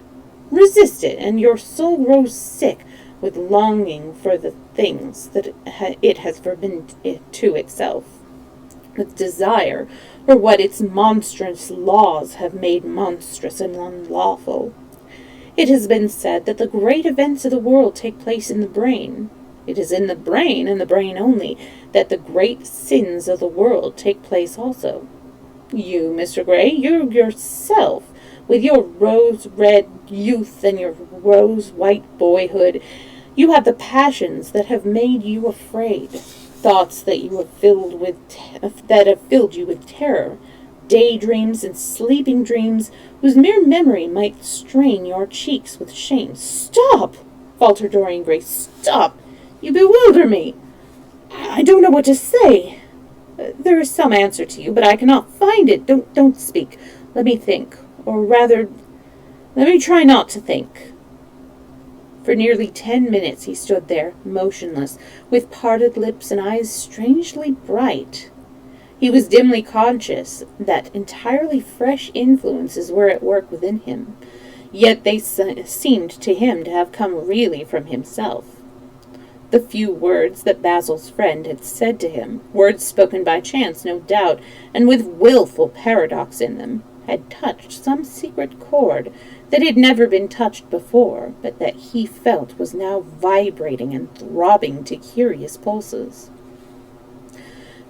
Resist it, and your soul grows sick with longing for the things that it has forbidden it to itself, with desire for what its monstrous laws have made monstrous and unlawful. It has been said that the great events of the world take place in the brain. It is in the brain, and the brain only, that the great sins of the world take place also. You, Mr. Gray, you yourself, with your rose-red youth and your rose-white boyhood, you have the passions that have made you afraid, thoughts that have filled you with terror, daydreams and sleeping dreams whose mere memory might strain your cheeks with shame. "Stop!" faltered Dorian Gray. "Stop! You bewilder me. I don't know what to say. There is some answer to you, but I cannot find it. Don't speak. Let me think. Or rather, let me try not to think." For nearly 10 minutes he stood there, motionless, with parted lips and eyes strangely bright. He was dimly conscious that entirely fresh influences were at work within him, yet they seemed to him to have come really from himself. The few words that Basil's friend had said to him, words spoken by chance, no doubt, and with willful paradox in them, had touched some secret chord that had never been touched before, but that he felt was now vibrating and throbbing to curious pulses.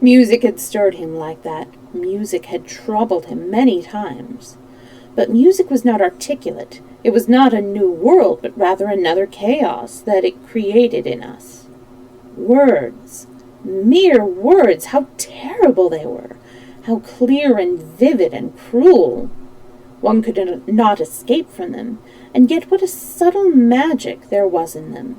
Music had stirred him like that. Music had troubled him many times. But music was not articulate. It was not a new world, but rather another chaos that it created in us. Words, mere words, how terrible they were, how clear and vivid and cruel. One could not escape from them, and yet what a subtle magic there was in them.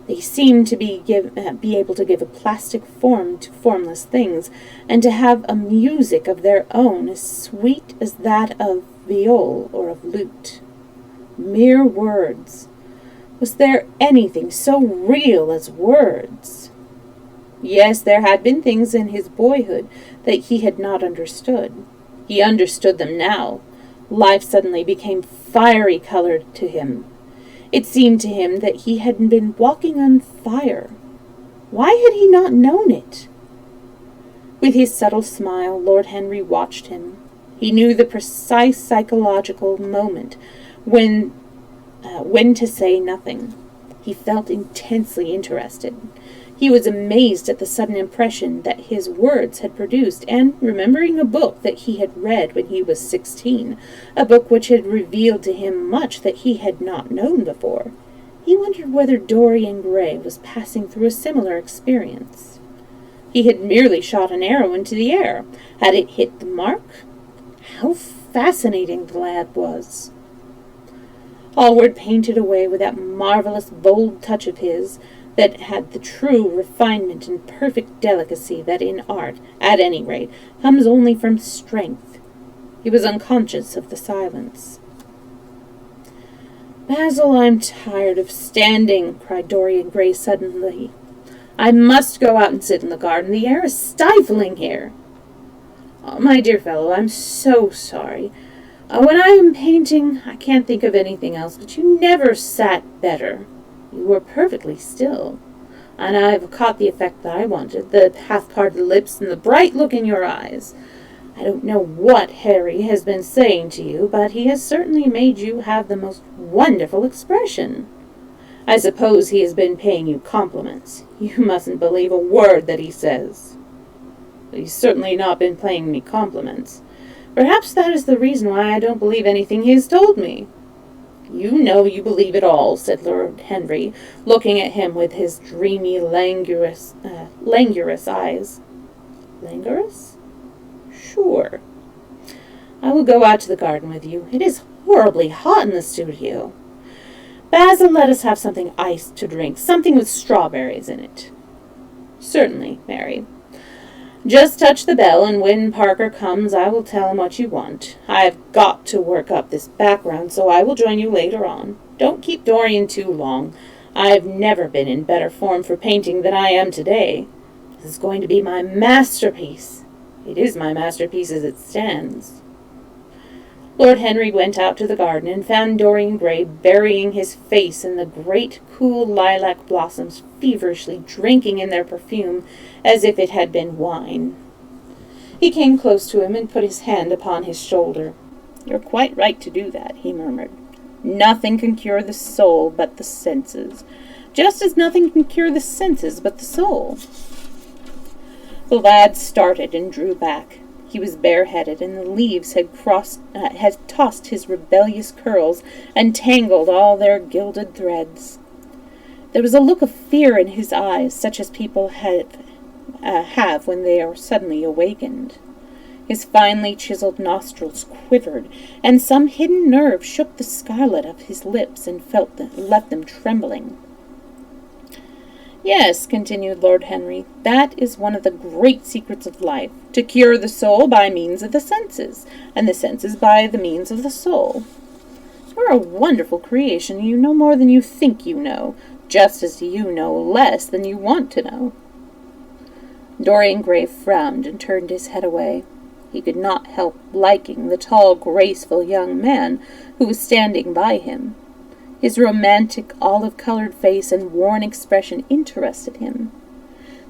They seemed to be able to give a plastic form to formless things, and to have a music of their own as sweet as that of viol or of lute. Mere words. Was there anything so real as words? Yes, there had been things in his boyhood that he had not understood. He understood them now. Life suddenly became fiery-colored to him. It seemed to him that he had been walking on fire. Why had he not known it? With his subtle smile, Lord Henry watched him. He knew the precise psychological moment when to say nothing. He felt intensely interested. He was amazed at the sudden impression that his words had produced, and remembering a book that he had read when he was 16, a book which had revealed to him much that he had not known before, he wondered whether Dorian Gray was passing through a similar experience. He had merely shot an arrow into the air. Had it hit the mark? How fascinating the lad was! Hallward painted away with that marvelous, bold touch of his, that had the true refinement and perfect delicacy that in art, at any rate, comes only from strength. He was unconscious of the silence. "Basil, I'm tired of standing," cried Dorian Gray suddenly. "I must go out and sit in the garden. The air is stifling here." "Oh, my dear fellow, I'm so sorry. When I am painting, I can't think of anything else, but you never sat better. You were perfectly still, and I've caught the effect that I wanted, the half-parted lips and the bright look in your eyes. I don't know what Harry has been saying to you, but he has certainly made you have the most wonderful expression. I suppose he has been paying you compliments. You mustn't believe a word that he says." "He's certainly not been paying me compliments. Perhaps that is the reason why I don't believe anything he has told me." "You know you believe it all," said Lord Henry, looking at him with his dreamy, languorous eyes. "Languorous? Sure. I will go out to the garden with you. It is horribly hot in the studio. Basil, let us have something iced to drink, something with strawberries in it." "Certainly, Mary. Just touch the bell, and when Parker comes, I will tell him what you want. I've got to work up this background, so I will join you later on. Don't keep Dorian too long. I've never been in better form for painting than I am today. This is going to be my masterpiece. It is my masterpiece as it stands." Lord Henry went out to the garden and found Dorian Gray burying his face in the great cool lilac blossoms, feverishly drinking in their perfume as if it had been wine. He came close to him and put his hand upon his shoulder. "You're quite right to do that," he murmured. "Nothing can cure the soul but the senses, just as nothing can cure the senses but the soul." The lad started and drew back. He was bareheaded, and the leaves had tossed his rebellious curls and tangled all their gilded threads. There was a look of fear in his eyes, such as people have when they are suddenly awakened. His finely chiseled nostrils quivered, and some hidden nerve shook the scarlet of his lips and left them trembling. "Yes," continued Lord Henry, "that is one of the great secrets of life, to cure the soul by means of the senses, and the senses by the means of the soul. You're a wonderful creation. You know more than you think you know, just as you know less than you want to know." Dorian Gray frowned and turned his head away. He could not help liking the tall, graceful young man who was standing by him. His romantic, olive-colored face and worn expression interested him.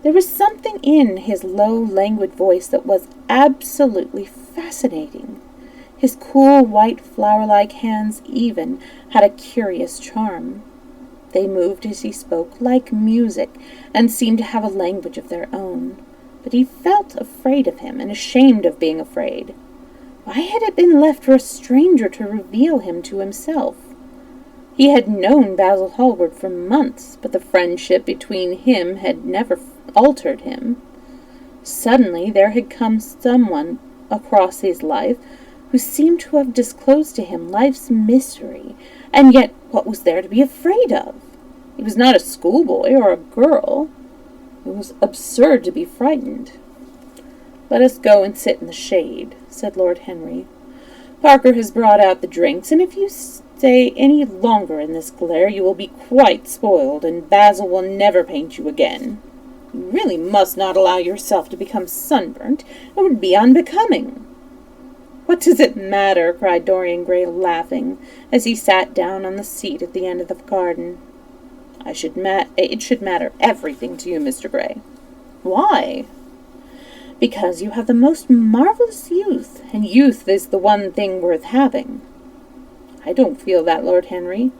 There was something in his low, languid voice that was absolutely fascinating. His cool, white, flower-like hands even had a curious charm. They moved as he spoke, like music, and seemed to have a language of their own. But he felt afraid of him, and ashamed of being afraid. Why had it been left for a stranger to reveal him to himself? He had known Basil Hallward for months, but the friendship between him had never altered him. Suddenly there had come someone across his life who seemed to have disclosed to him life's mystery, and yet what was there to be afraid of? He was not a schoolboy or a girl. It was absurd to be frightened. "Let us go and sit in the shade," said Lord Henry. "Parker has brought out the drinks, and if you stay any longer in this glare you will be quite spoiled, and Basil will never paint you again. You really must not allow yourself to become sunburnt. It would be unbecoming." "What does it matter?" cried Dorian Gray, laughing, as he sat down on the seat at the end of the garden. It should matter everything to you, Mr. Gray." "Why?" "Because you have the most marvelous youth, and youth is the one thing worth having." "I don't feel that, Lord Henry."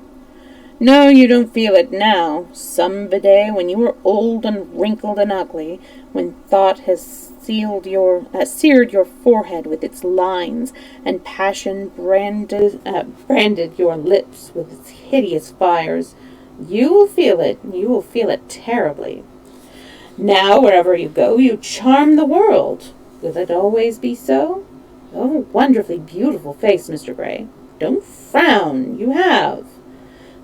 "No, you don't feel it now. Some day, when you are old and wrinkled and ugly, when thought has seared your forehead with its lines, and passion branded your lips with its hideous fires, you will feel it, and you will feel it terribly. Now, wherever you go, you charm the world. Will it always be so? You have a wonderfully beautiful face, Mr. Gray. Don't frown. You have.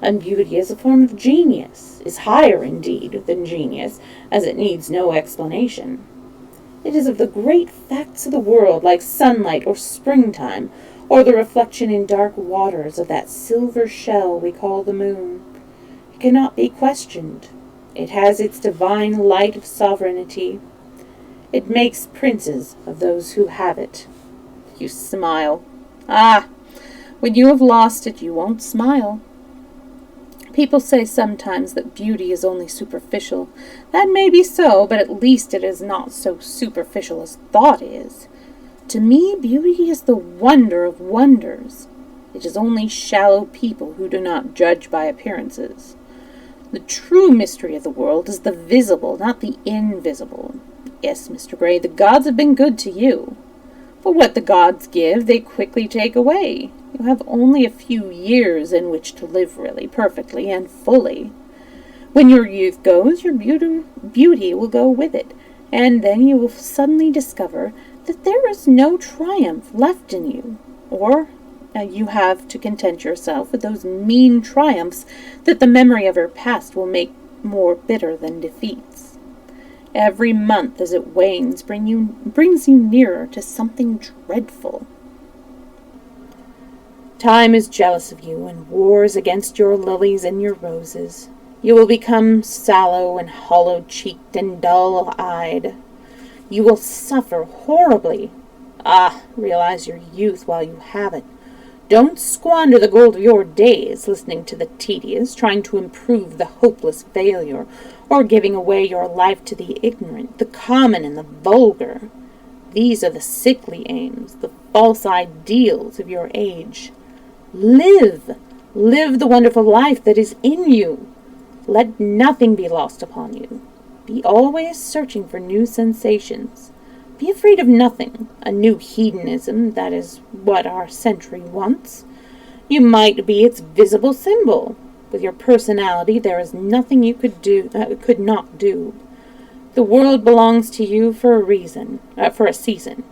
And beauty is a form of genius, is higher, indeed, than genius, as it needs no explanation. It is of the great facts of the world, like sunlight or springtime, or the reflection in dark waters of that silver shell we call the moon. It cannot be questioned. It has its divine light of sovereignty. It makes princes of those who have it." You smile. "Ah, when you have lost it, you won't smile." "People say sometimes that beauty is only superficial. That may be so, but at least it is not so superficial as thought is. To me, beauty is the wonder of wonders. It is only shallow people who do not judge by appearances. The true mystery of the world is the visible, not the invisible. Yes, Mr. Gray, the gods have been good to you. But what the gods give, they quickly take away. You have only a few years in which to live really, perfectly, and fully. When your youth goes, your beauty will go with it, and then you will suddenly discover that there is no triumph left in you, or you have to content yourself with those mean triumphs that the memory of your past will make more bitter than defeats. Every month as it wanes brings you nearer to something dreadful. Time is jealous of you and wars against your lilies and your roses. You will become sallow and hollow-cheeked and dull-eyed. You will suffer horribly. Ah, realize your youth while you have it. Don't squander the gold of your days listening to the tedious, trying to improve the hopeless failure, or giving away your life to the ignorant, the common, and the vulgar. These are the sickly aims, the false ideals of your age. Live! Live the wonderful life that is in you. Let nothing be lost upon you. Be always searching for new sensations. Be afraid of nothing. A new hedonism, that is what our century wants. You might be its visible symbol. With your personality, there is nothing you could not do. The world belongs to you for a season.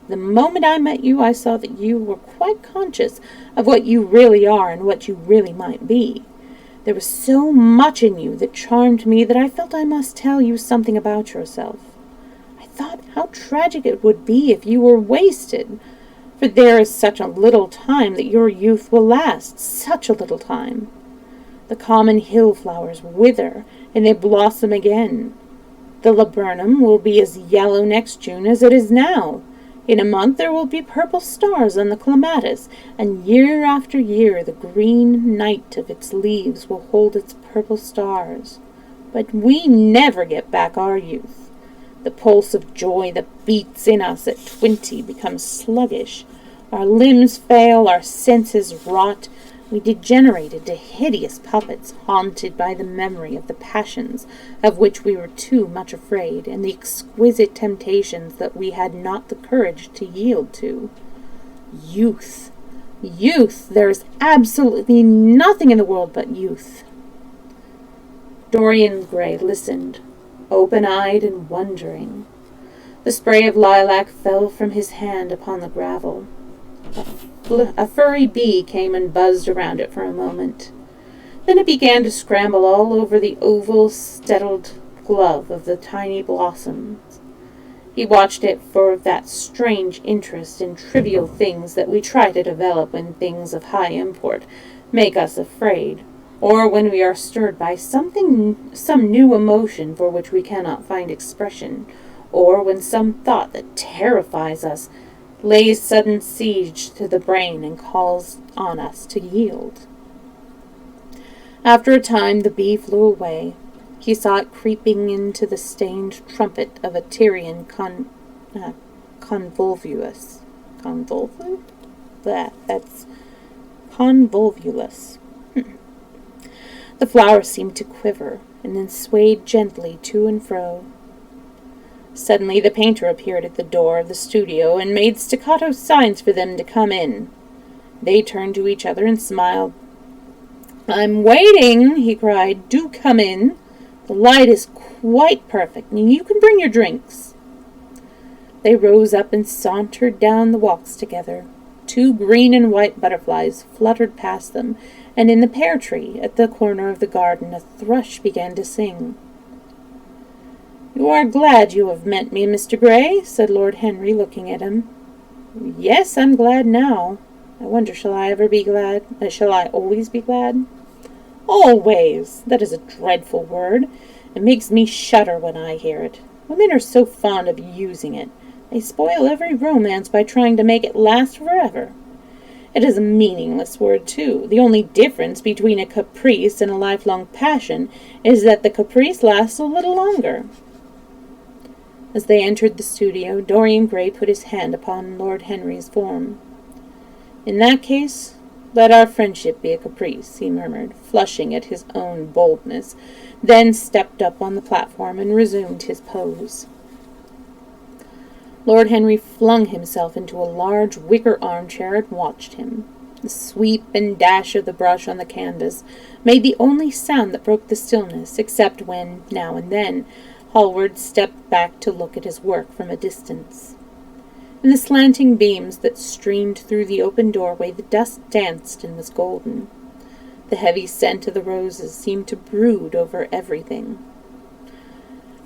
The moment I met you, I saw that you were quite conscious of what you really are and what you really might be. There was so much in you that charmed me that I felt I must tell you something about yourself. I thought how tragic it would be if you were wasted, for there is such a little time that your youth will last, such a little time. The common hill flowers wither, and they blossom again. The laburnum will be as yellow next June as it is now. In a month there will be purple stars on the clematis, and year after year the green night of its leaves will hold its purple stars. But we never get back our youth. The pulse of joy that beats in us at 20 becomes sluggish. Our limbs fail, our senses rot. We degenerate into hideous puppets, haunted by the memory of the passions of which we were too much afraid, and the exquisite temptations that we had not the courage to yield to. Youth! Youth! There is absolutely nothing in the world but youth. Dorian Gray listened, open-eyed and wondering. The spray of lilac fell from his hand upon the gravel. A furry bee came and buzzed around it for a moment. Then it began to scramble all over the oval, settled glove of the tiny blossoms. He watched it for that strange interest in trivial things that we try to develop when things of high import make us afraid, or when we are stirred by some new emotion for which we cannot find expression, or when some thought that terrifies us lays sudden siege to the brain and calls on us to yield. After a time the bee flew away. He saw it creeping into the stained trumpet of a Tyrian convolvulus. That's convolvulus. The flower seemed to quiver, and then swayed gently to and fro. Suddenly the painter appeared at the door of the studio and made staccato signs for them to come in. They turned to each other and smiled. "I'm waiting," he cried. "Do come in. The light is quite perfect, and you can bring your drinks." They rose up and sauntered down the walks together. 2 green and white butterflies fluttered past them, and in the pear tree at the corner of the garden a thrush began to sing. "You are glad you have met me, Mr. Gray," said Lord Henry, looking at him. "Yes, I'm glad now. I wonder, shall I always be glad?" "Always! That is a dreadful word. It makes me shudder when I hear it. Women are so fond of using it. They spoil every romance by trying to make it last forever. It is a meaningless word, too. The only difference between a caprice and a lifelong passion is that the caprice lasts a little longer." As they entered the studio, Dorian Gray put his hand upon Lord Henry's form. "In that case, let our friendship be a caprice," he murmured, flushing at his own boldness, then stepped up on the platform and resumed his pose. Lord Henry flung himself into a large wicker armchair and watched him. The sweep and dash of the brush on the canvas made the only sound that broke the stillness, except when, now and then, Hallward stepped back to look at his work from a distance. In the slanting beams that streamed through the open doorway, the dust danced and was golden. The heavy scent of the roses seemed to brood over everything.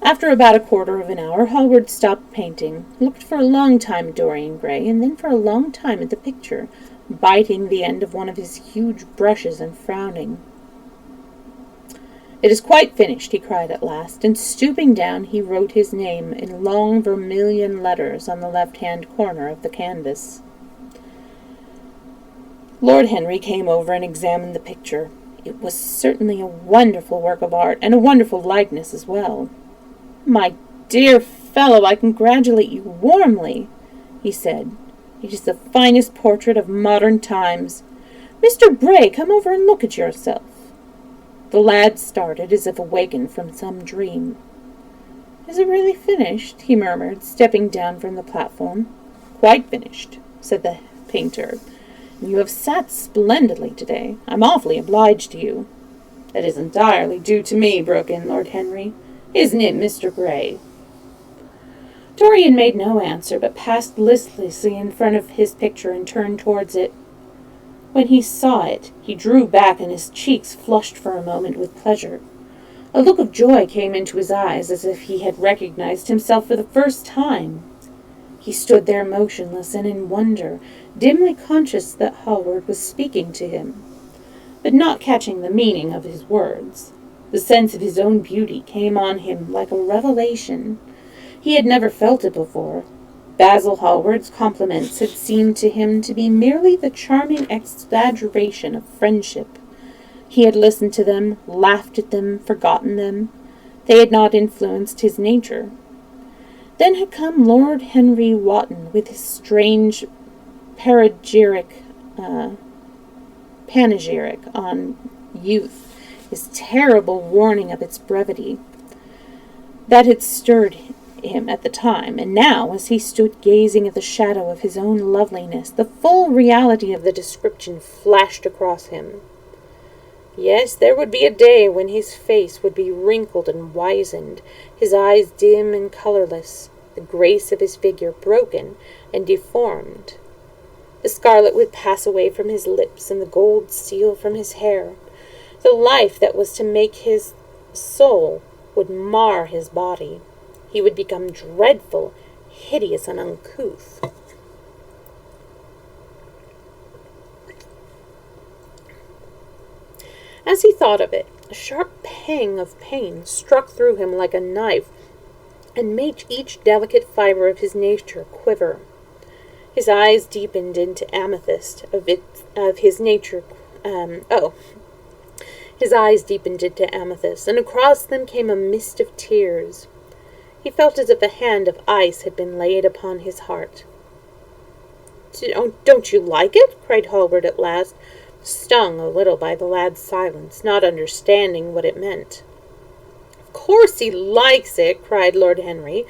After about a quarter of an hour, Hallward stopped painting, looked for a long time at Dorian Gray, and then for a long time at the picture, biting the end of one of his huge brushes and frowning. "It is quite finished," he cried at last, and stooping down he wrote his name in long vermilion letters on the left-hand corner of the canvas. Lord Henry came over and examined the picture. It was certainly a wonderful work of art, and a wonderful likeness as well. "My dear fellow, I congratulate you warmly," he said. "It is the finest portrait of modern times. Mr. Gray, come over and look at yourself." The lad started as if awakened from some dream. "Is it really finished?" he murmured, stepping down from the platform. "Quite finished," said the painter. "You have sat splendidly today. I'm awfully obliged to you." "That is entirely due to me," broke in Lord Henry. "Isn't it, Mr. Gray?" Dorian made no answer, but passed listlessly in front of his picture and turned towards it. When he saw it, he drew back, and his cheeks flushed for a moment with pleasure. A look of joy came into his eyes, as if he had recognized himself for the first time. He stood there motionless and in wonder, dimly conscious that Hallward was speaking to him, but not catching the meaning of his words. The sense of his own beauty came on him like a revelation. He had never felt it before. Basil Hallward's compliments had seemed to him to be merely the charming exaggeration of friendship. He had listened to them, laughed at them, forgotten them. They had not influenced his nature. Then had come Lord Henry Wotton with his strange panegyric on youth, his terrible warning of its brevity. That had stirred him at the time, and now, as he stood gazing at the shadow of his own loveliness, the full reality of the description flashed across him. Yes, there would be a day when his face would be wrinkled and wizened, his eyes dim and colourless, the grace of his figure broken and deformed. The scarlet would pass away from his lips, and the gold steal from his hair. The life that was to make his soul would mar his body. He would become dreadful, hideous, and uncouth. As he thought of it, a sharp pang of pain struck through him like a knife, and made each delicate fibre of his nature quiver. His eyes deepened into amethyst His eyes deepened into amethyst, and across them came a mist of tears. He felt as if a hand of ice had been laid upon his heart. "Don't you like it?" cried Hallward at last, stung a little by the lad's silence, not understanding what it meant. "Of course he likes it," cried Lord Henry.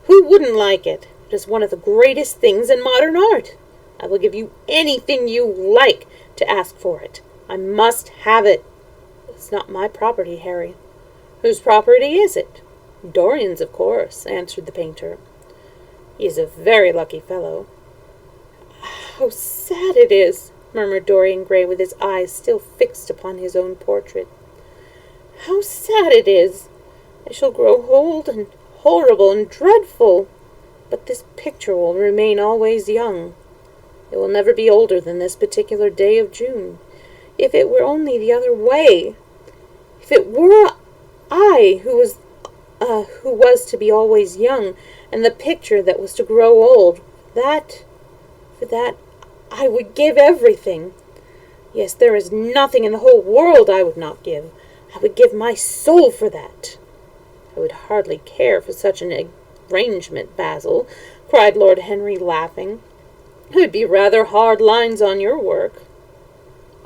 "Who wouldn't like it? It is one of the greatest things in modern art. I will give you anything you like to ask for it. I must have it." "It's not my property, Harry." "Whose property is it?" "Dorian's, of course," answered the painter. "He is a very lucky fellow." "How sad it is," murmured Dorian Gray, with his eyes still fixed upon his own portrait. "How sad it is! I shall grow old and horrible and dreadful. But this picture will remain always young. It will never be older than this particular day of June. If it were only the other way! If it were I who was to be always young, and the picture that was to grow old, for that, I would give everything. Yes, there is nothing in the whole world I would not give. I would give my soul for that." "I would hardly care for such an arrangement, Basil," cried Lord Henry, laughing. "It would be rather hard lines on your work."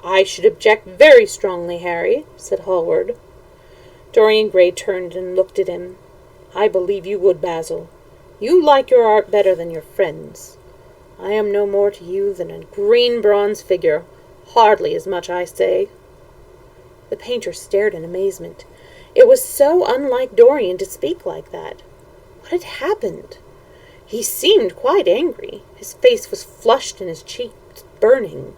"I should object very strongly, Harry," said Hallward. Dorian Gray turned and looked at him. "I believe you would, Basil. You like your art better than your friends. I am no more to you than a green bronze figure, hardly as much, I say." The painter stared in amazement. It was so unlike Dorian to speak like that. What had happened? He seemed quite angry. His face was flushed and his cheeks burning.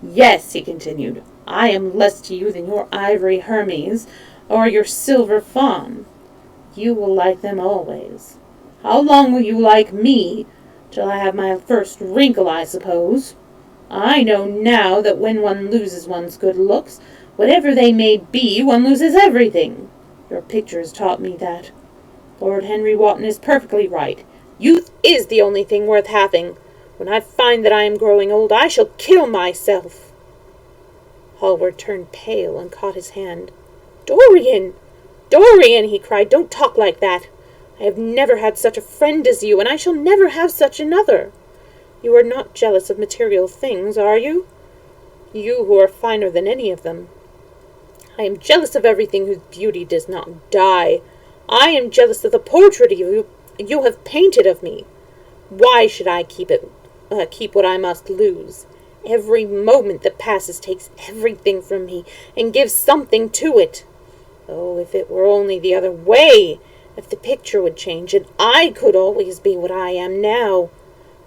"Yes," he continued, "I am less to you than your ivory Hermes or your silver fawn. You will like them always. How long will you like me? Till I have my first wrinkle, I suppose. I know now that when one loses one's good looks, whatever they may be, one loses everything. Your picture has taught me that. Lord Henry Wotton is perfectly right. Youth is the only thing worth having. When I find that I am growing old, I shall kill myself." Hallward turned pale and caught his hand. "Dorian! Dorian!" he cried. "Don't talk like that. I have never had such a friend as you, and I shall never have such another. You are not jealous of material things, are you? You who are finer than any of them. I am jealous of everything whose beauty does not die. I am jealous of the portrait you have painted of me. Why should I keep what I must lose? Every moment that passes takes everything from me and gives something to it. Oh, if it were only the other way! If the picture would change, and I could always be what I am now.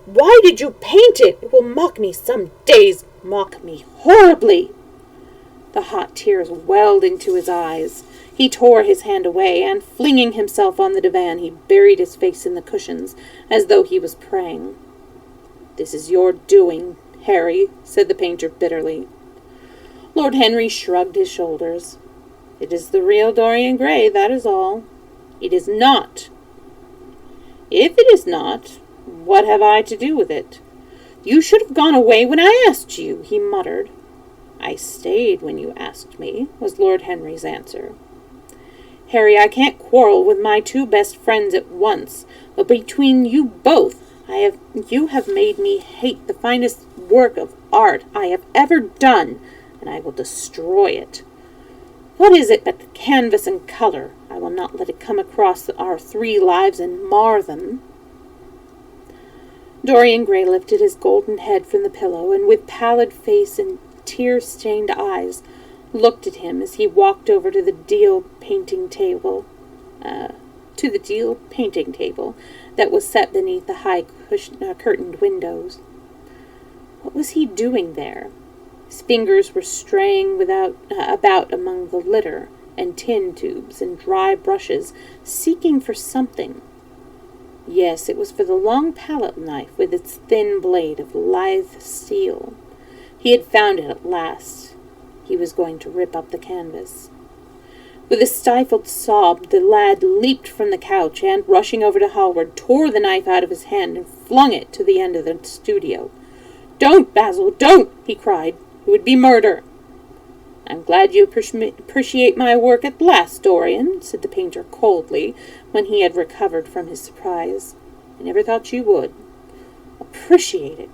Why did you paint it? It will mock me some days, mock me horribly." The hot tears welled into his eyes. He tore his hand away, and flinging himself on the divan, he buried his face in the cushions, as though he was praying. "This is your doing, Harry," said the painter bitterly. Lord Henry shrugged his shoulders. "It is the real Dorian Gray, that is all." "It is not." "If it is not, what have I to do with it? You should have gone away when I asked you," he muttered. "I stayed when you asked me," was Lord Henry's answer. "Harry, I can't quarrel with my two best friends at once, but between you both, you have made me hate the finest work of art I have ever done, and I will destroy it. What is it but canvas and color? I will not let it come across our 3 lives and mar them." Dorian Gray lifted his golden head from the pillow, and with pallid face and tear-stained eyes, looked at him as he walked over to the deal painting table that was set beneath the high curtained windows. What was he doing there? His fingers were straying about among the litter and tin tubes and dry brushes, seeking for something. Yes, it was for the long palette knife with its thin blade of lithe steel. He had found it at last. He was going to rip up the canvas. With a stifled sob, the lad leaped from the couch and, rushing over to Hallward, tore the knife out of his hand and flung it to the end of the studio. "Don't, Basil, don't!" he cried. "It would be murder." "I'm glad you appreciate my work at last, Dorian," said the painter coldly, when he had recovered from his surprise. "I never thought you would." "Appreciate it?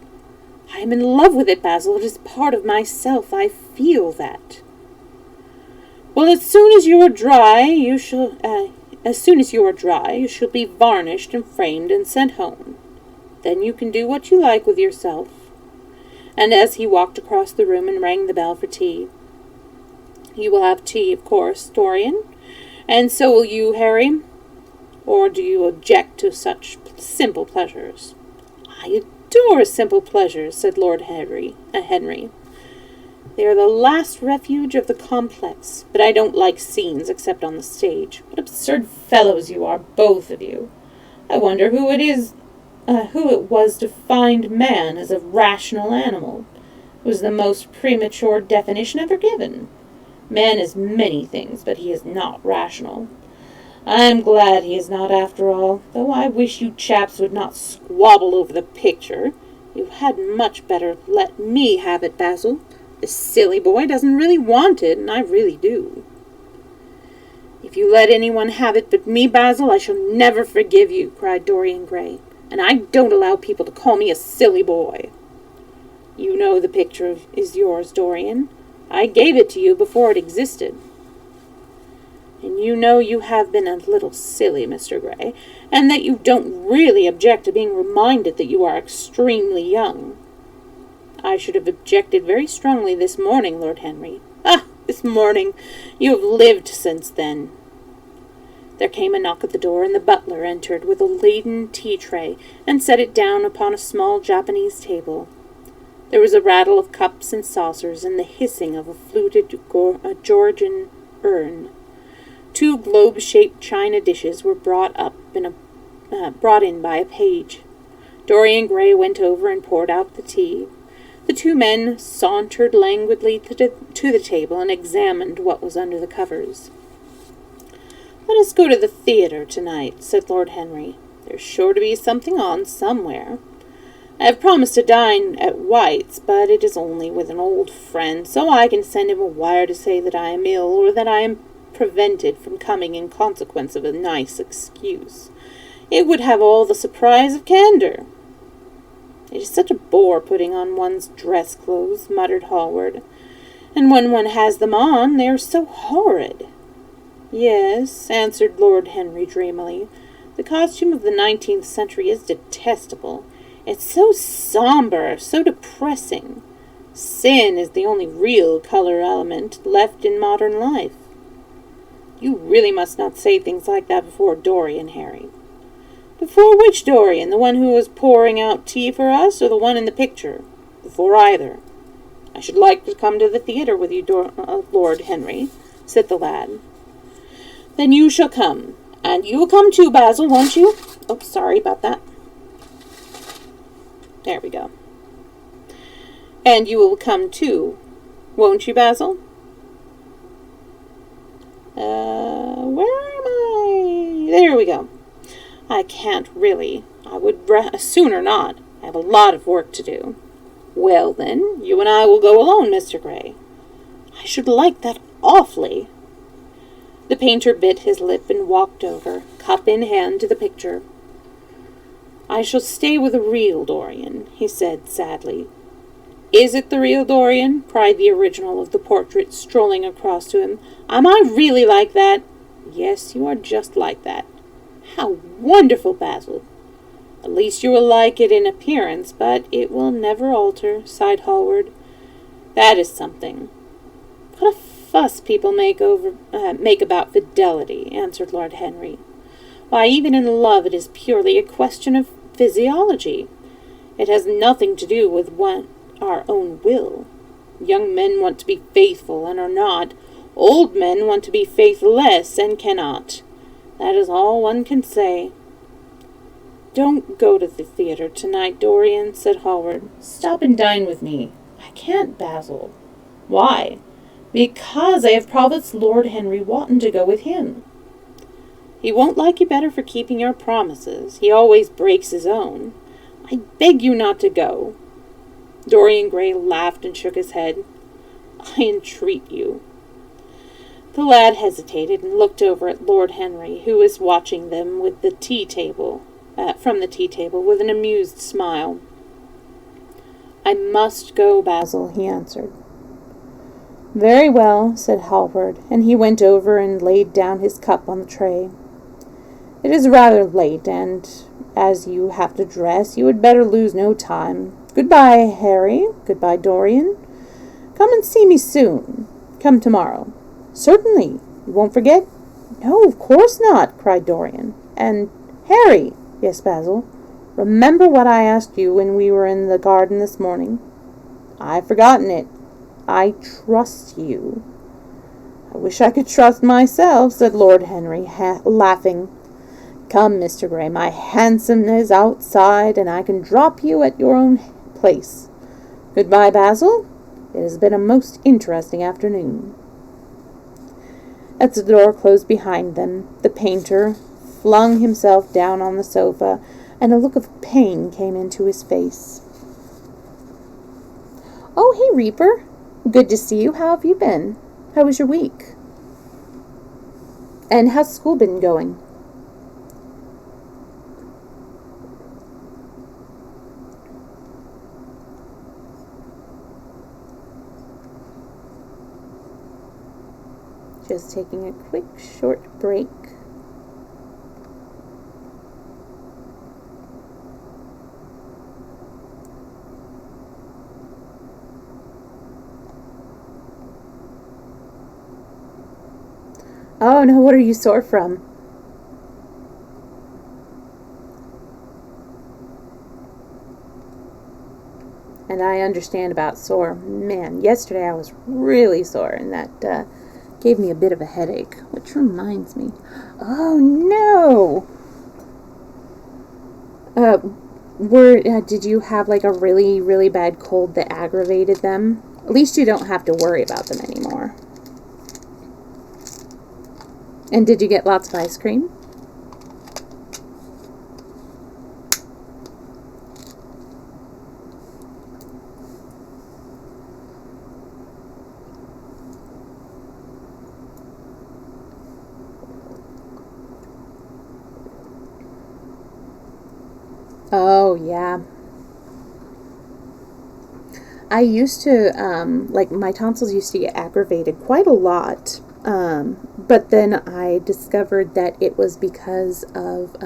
I am in love with it, Basil. It is part of myself. I feel that." "Well, as soon as you are dry, you shall be varnished and framed and sent home. Then you can do what you like with yourself." And as he walked across the room and rang the bell for tea, "You will have tea, of course, Dorian, and so will you, Harry. Or do you object to such simple pleasures?" "I adore simple pleasures," said Lord Henry. "They are the last refuge of the complex, but I don't like scenes except on the stage. What absurd fellows you are, both of you. I wonder who it was defined man as a rational animal. It was the most premature definition ever given. Man is many things, but he is not rational. I'm glad he is not, after all, though I wish you chaps would not squabble over the picture. You had much better let me have it, Basil. This silly boy doesn't really want it, and I really do." "If you let anyone have it but me, Basil, I shall never forgive you," cried Dorian Gray. "And I don't allow people to call me a silly boy." "You know the picture is yours, Dorian. I gave it to you before it existed." "And you know you have been a little silly, Mr. Gray, and that you don't really object to being reminded that you are extremely young." "I should have objected very strongly this morning, Lord Henry." "Ah, this morning! You have lived since then." There came a knock at the door, and the butler entered with a laden tea-tray and set it down upon a small Japanese table. There was a rattle of cups and saucers and the hissing of a fluted Georgian urn. 2 globe-shaped china dishes were brought in by a page. Dorian Gray went over and poured out the tea. The 2 men sauntered languidly to the table and examined what was under the covers. "Let us go to the theatre tonight," said Lord Henry. "There's sure to be something on somewhere. I have promised to dine at White's, but it is only with an old friend, so I can send him a wire to say that I am ill, or that I am prevented from coming in consequence of a nice excuse. It would have all the surprise of candor." "It is such a bore putting on one's dress clothes," muttered Hallward. "And when one has them on, they are so horrid." "Yes," answered Lord Henry dreamily. "The costume of the 19th century is detestable. It's so somber, so depressing. Sin is the only real color element left in modern life." "You really must not say things like that before Dorian, Harry." "Before which Dorian? The one who was pouring out tea for us, or the one in the picture?" "Before either." "I should like to come to the theatre with you, Lord Henry," said the lad. "Then you shall come. And you will come too, Basil, won't you? Oh, sorry about that. There we go. And you will come too, won't you, Basil? Where am I? There we go. I can't really. I would sooner not. I have a lot of work to do." "Well, then, you and I will go alone, Mr. Gray." "I should like that awfully." The painter bit his lip and walked over, cup in hand, to the picture. "I shall stay with the real Dorian," he said sadly. "Is it the real Dorian?" cried the original of the portrait, strolling across to him. "Am I really like that?" "Yes, you are just like that." "How wonderful, Basil!" "At least you will like it in appearance, but it will never alter," sighed Hallward. "That is something." "What a fuss people make about fidelity," answered Lord Henry. "Why, even in love it is purely a question of physiology. It has nothing to do with our own will. Young men want to be faithful and are not. Old men want to be faithless and cannot. That is all one can say." "Don't go to the theatre tonight, Dorian," said Hallward. "Stop and dine with me." "I can't, Basil." "Why?" "Because I have promised Lord Henry Wotton to go with him." "He won't like you better for keeping your promises. He always breaks his own. I beg you not to go." Dorian Gray laughed and shook his head. "I entreat you." The lad hesitated and looked over at Lord Henry, who was watching them from the tea table with an amused smile. "I must go, Basil," he answered. "Very well," said Hallward, and he went over and laid down his cup on the tray. "It is rather late, and as you have to dress, you had better lose no time. Goodbye, Harry. Goodbye, Dorian. Come and see me soon. Come tomorrow." "Certainly. You won't forget?" "No, of course not," cried Dorian. "And, Harry." "Yes, Basil." "Remember what I asked you when we were in the garden this morning?" "I've forgotten it." "I trust you." "I wish I could trust myself," said Lord Henry, laughing. "Come, Mr. Gray, my hansom is outside, and I can drop you at your own place. Goodbye, Basil. It has been a most interesting afternoon." As the door closed behind them, the painter flung himself down on the sofa, and a look of pain came into his face. "Oh, hey, Reaper. Good to see you. How have you been? How was your week? And how's school been going?" Just taking a quick short break. Oh no, what are you sore from? And I understand about sore. Man, yesterday I was really sore, and that gave me a bit of a headache, which reminds me. Oh no! Did you have like a really, really bad cold that aggravated them? At least you don't have to worry about them anymore. And did you get lots of ice cream? Oh, yeah. I used to, like, my tonsils used to get aggravated quite a lot. But then I discovered that it was because of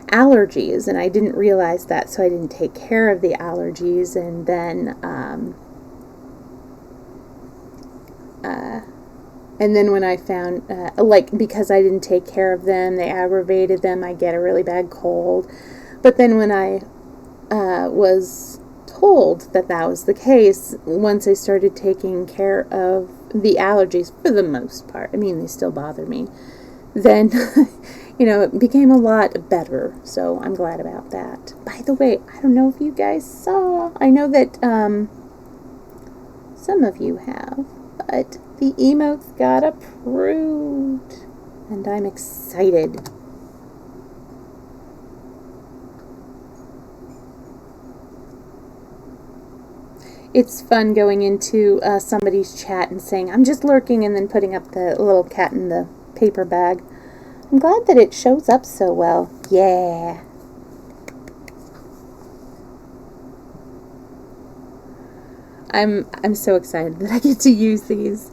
allergies, and I didn't realize that, so I didn't take care of the allergies, and then when I found, like, because I didn't take care of them, they aggravated them, I get a really bad cold. But then when I was told that that was the case, once I started taking care of the allergies, for the most part, I mean, they still bother me, then, it became a lot better, so I'm glad about that. By the way, I don't know if you guys saw, I know that some of you have, but the emotes got approved, and I'm excited. It's fun going into somebody's chat and saying, I'm just lurking, and then putting up the little cat in the paper bag. I'm glad that it shows up so well. Yeah. I'm so excited that I get to use these.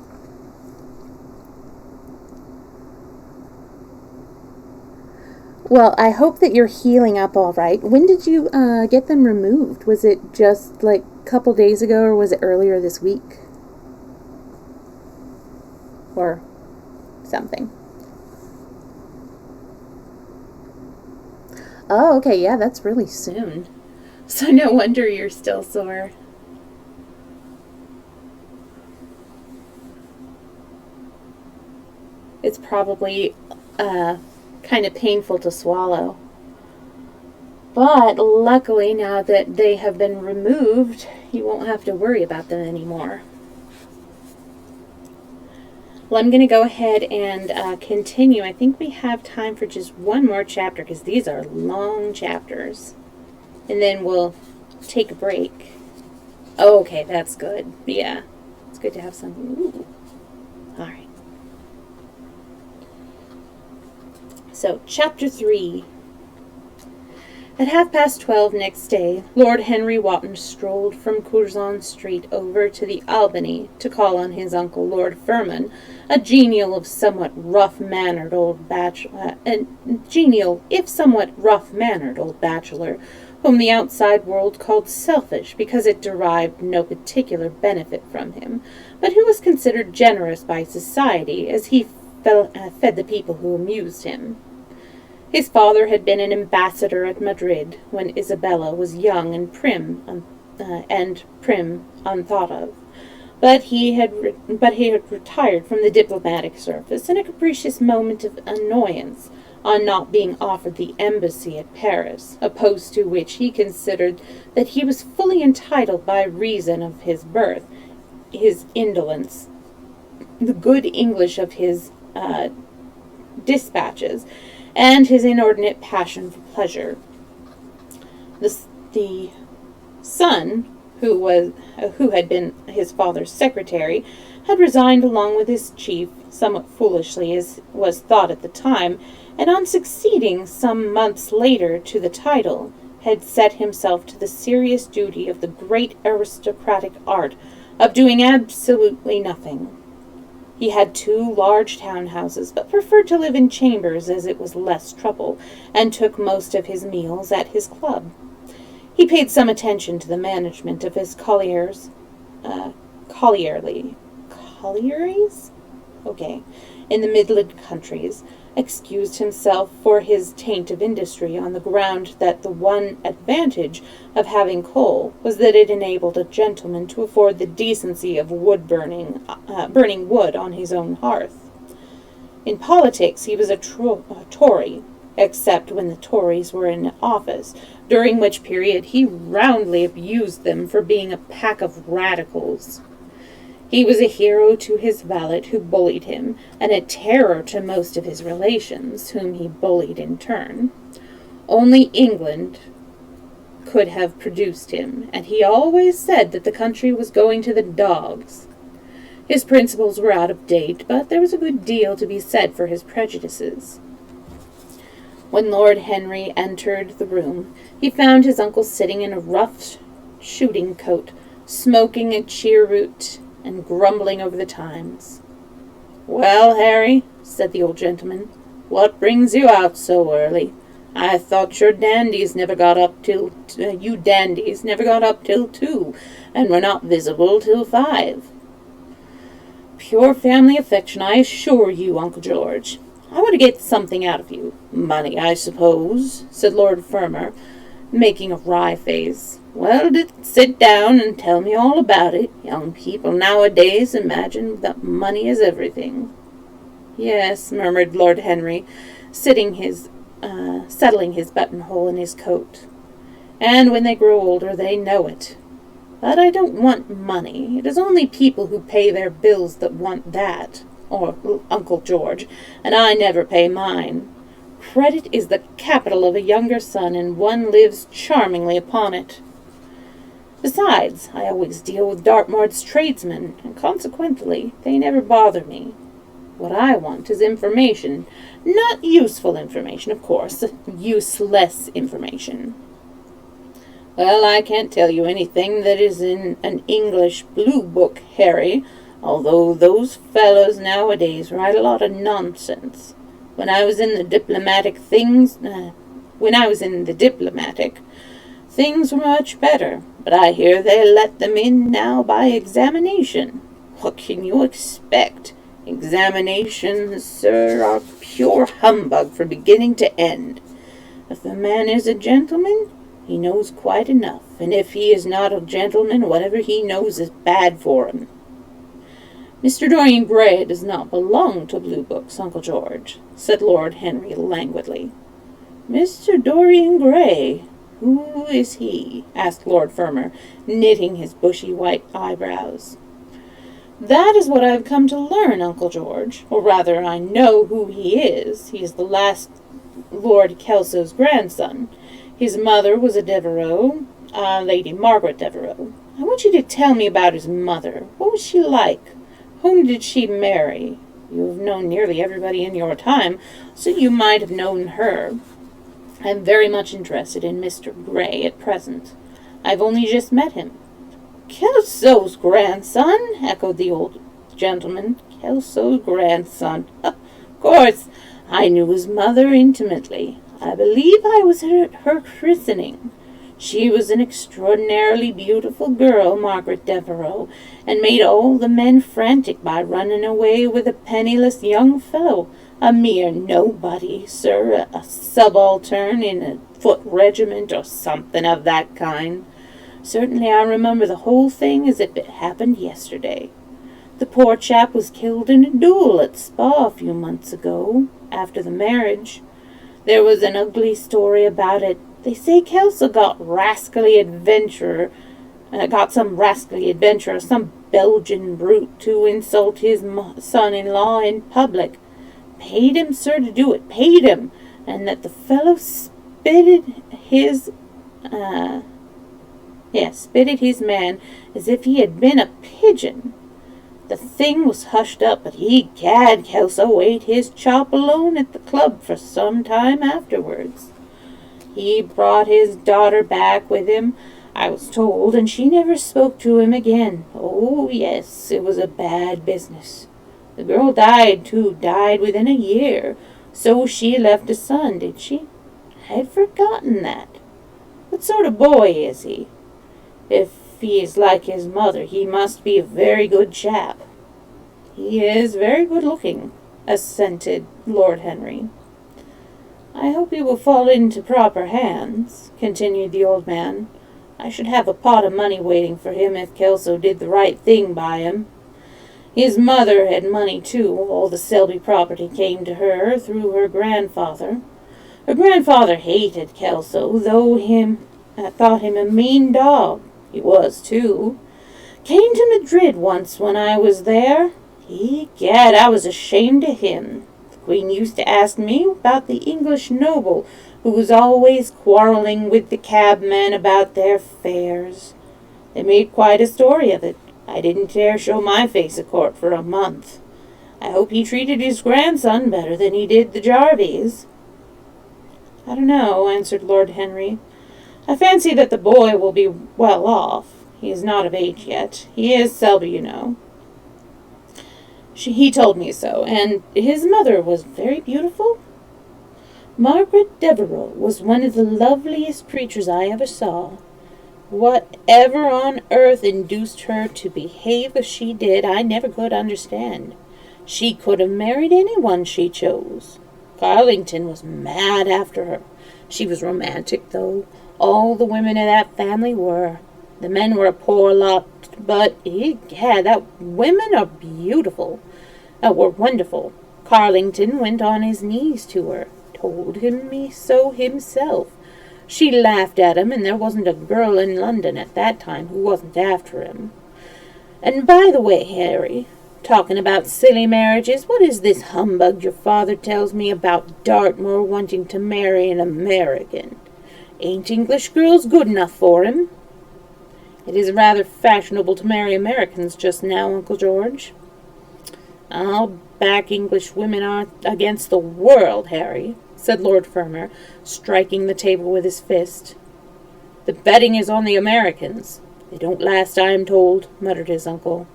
Well, I hope that you're healing up all right. When did you get them removed? Was it just like a couple days ago, or was it earlier this week? Or something. Oh, okay, yeah, that's really soon. So no wonder you're still sore. It's probably kind of painful to swallow. But luckily, now that they have been removed, you won't have to worry about them anymore. Well, I'm going to go ahead and continue. I think we have time for just one more chapter, because these are long chapters. And then we'll take a break. Oh, okay, that's good. Yeah, it's good to have something. Ooh. All right. So, Chapter 3. At 12:30 next day, Lord Henry Wotton strolled from Curzon Street over to the Albany to call on his uncle, Lord Ferman, a genial, if somewhat rough-mannered old bachelor, whom the outside world called selfish because it derived no particular benefit from him, but who was considered generous by society, as he fed the people who amused him. His father had been an ambassador at Madrid when Isabella was young and prim, unthought of. But he had retired from the diplomatic service in a capricious moment of annoyance on not being offered the embassy at Paris, a post to which he considered that he was fully entitled by reason of his birth, his indolence, the good English of his dispatches, and his inordinate passion for pleasure. The son, who had been his father's secretary, had resigned along with his chief, somewhat foolishly as was thought at the time, and on succeeding some months later to the title, had set himself to the serious duty of the great aristocratic art of doing absolutely nothing. He had 2 large townhouses, but preferred to live in chambers as it was less trouble, and took most of his meals at his club. He paid some attention to the management of his collieries? Okay, in the Midland countries, excused himself for his taint of industry on the ground that the one advantage of having coal was that it enabled a gentleman to afford the decency of burning wood on his own hearth. In politics he was a Tory, except when the Tories were in office, during which period he roundly abused them for being a pack of radicals. He was a hero to his valet, who bullied him, and a terror to most of his relations, whom he bullied in turn. Only England could have produced him, and he always said that the country was going to the dogs. His principles were out of date, but there was a good deal to be said for his prejudices. When Lord Henry entered the room, he found his uncle sitting in a rough shooting coat, smoking a cheroot and grumbling over the times. "Well, Harry," said the old gentleman, "what brings you out so early? I thought you dandies never got up till 2, and were not visible till 5. Pure family affection, I assure you, Uncle George. I want to get something out of you. Money, I suppose," said Lord Fermor, making a wry face. "Well, sit down and tell me all about it. Young people nowadays imagine that money is everything." "Yes," murmured Lord Henry, settling his buttonhole in his coat. "And when they grow older, they know it. But I don't want money. It is only people who pay their bills that want that, or Uncle George, and I never pay mine. Credit is the capital of a younger son, and one lives charmingly upon it. Besides, I always deal with Dartmoor's tradesmen, and consequently they never bother me. What I want is information. Not useful information, of course. Useless information." "Well, I can't tell you anything that is in an English blue book, Harry, although those fellows nowadays write a lot of nonsense. When I was in the diplomatic, things were much better, but I hear they let them in now by examination. What can you expect? Examinations, sir, are pure humbug from beginning to end. If a man is a gentleman, he knows quite enough, and if he is not a gentleman, whatever he knows is bad for him." "Mr. Dorian Gray does not belong to blue books, Uncle George," said Lord Henry languidly. "Mr. Dorian Gray? Who is he?" asked Lord Fermor, knitting his bushy white eyebrows. "That is what I have come to learn, Uncle George. Or rather, I know who he is. He is the last Lord Kelso's grandson. His mother was a Devereux, Lady Margaret Devereux. I want you to tell me about his mother. What was she like? Whom did she marry? You have known nearly everybody in your time, so you might have known her. I am very much interested in Mr. Gray at present. I have only just met him." "Kelso's grandson?" echoed the old gentleman. "Kelso's grandson. Of course, I knew his mother intimately. I believe I was at her christening. She was an extraordinarily beautiful girl, Margaret Devereux, and made all the men frantic by running away with a penniless young fellow, a mere nobody, sir, a subaltern in a foot regiment or something of that kind. Certainly I remember the whole thing as if it happened yesterday. The poor chap was killed in a duel at Spa a few months ago, after the marriage. There was an ugly story about it. They say Kelso got some rascally adventurer, some Belgian brute, to insult his son-in-law in public. Paid him, sir, to do it. Paid him. And that the fellow spitted his man as if he had been a pigeon. The thing was hushed up, but egad, Kelso ate his chop alone at the club for some time afterwards. He brought his daughter back with him, I was told, and she never spoke to him again. Oh, yes, it was a bad business. The girl died, too, died within a year. So she left a son, did she? I had forgotten that. What sort of boy is he? If he is like his mother, he must be a very good chap." "He is very good-looking," assented Lord Henry. "I hope he will fall into proper hands," continued the old man. "I should have a pot of money waiting for him if Kelso did the right thing by him. His mother had money, too. All the Selby property came to her through her grandfather. Her grandfather hated Kelso, thought him a mean dog. He was, too. Came to Madrid once when I was there. Egad, I was ashamed of him. The Queen used to ask me about the English noble who was always quarrelling with the cabmen about their fares. They made quite a story of it. I didn't dare show my face at court for a month. I hope he treated his grandson better than he did the Jarvies." I don't know, answered Lord Henry. I fancy that the boy will be well off. He is not of age yet. He is Selby, you know. He told me so. And his mother was very beautiful? Margaret Devereux was one of the loveliest creatures I ever saw. Whatever on earth induced her to behave as she did, I never could understand. She could have married anyone she chose. Carlington was mad after her. She was romantic, though. All the women of that family were. The men were a poor lot, but women are beautiful. Were wonderful. Carlington went on his knees to her, told me so himself. She laughed at him, and there wasn't a girl in London at that time who wasn't after him. And by the way, Harry, talking about silly marriages, what is this humbug your father tells me about Dartmoor wanting to marry an American? Ain't English girls good enough for him? It is rather fashionable to marry Americans just now, Uncle George. I'll back English women are against the world, Harry, said Lord Fermor, striking the table with his fist. The betting is on the Americans. They don't last, I am told, muttered his uncle.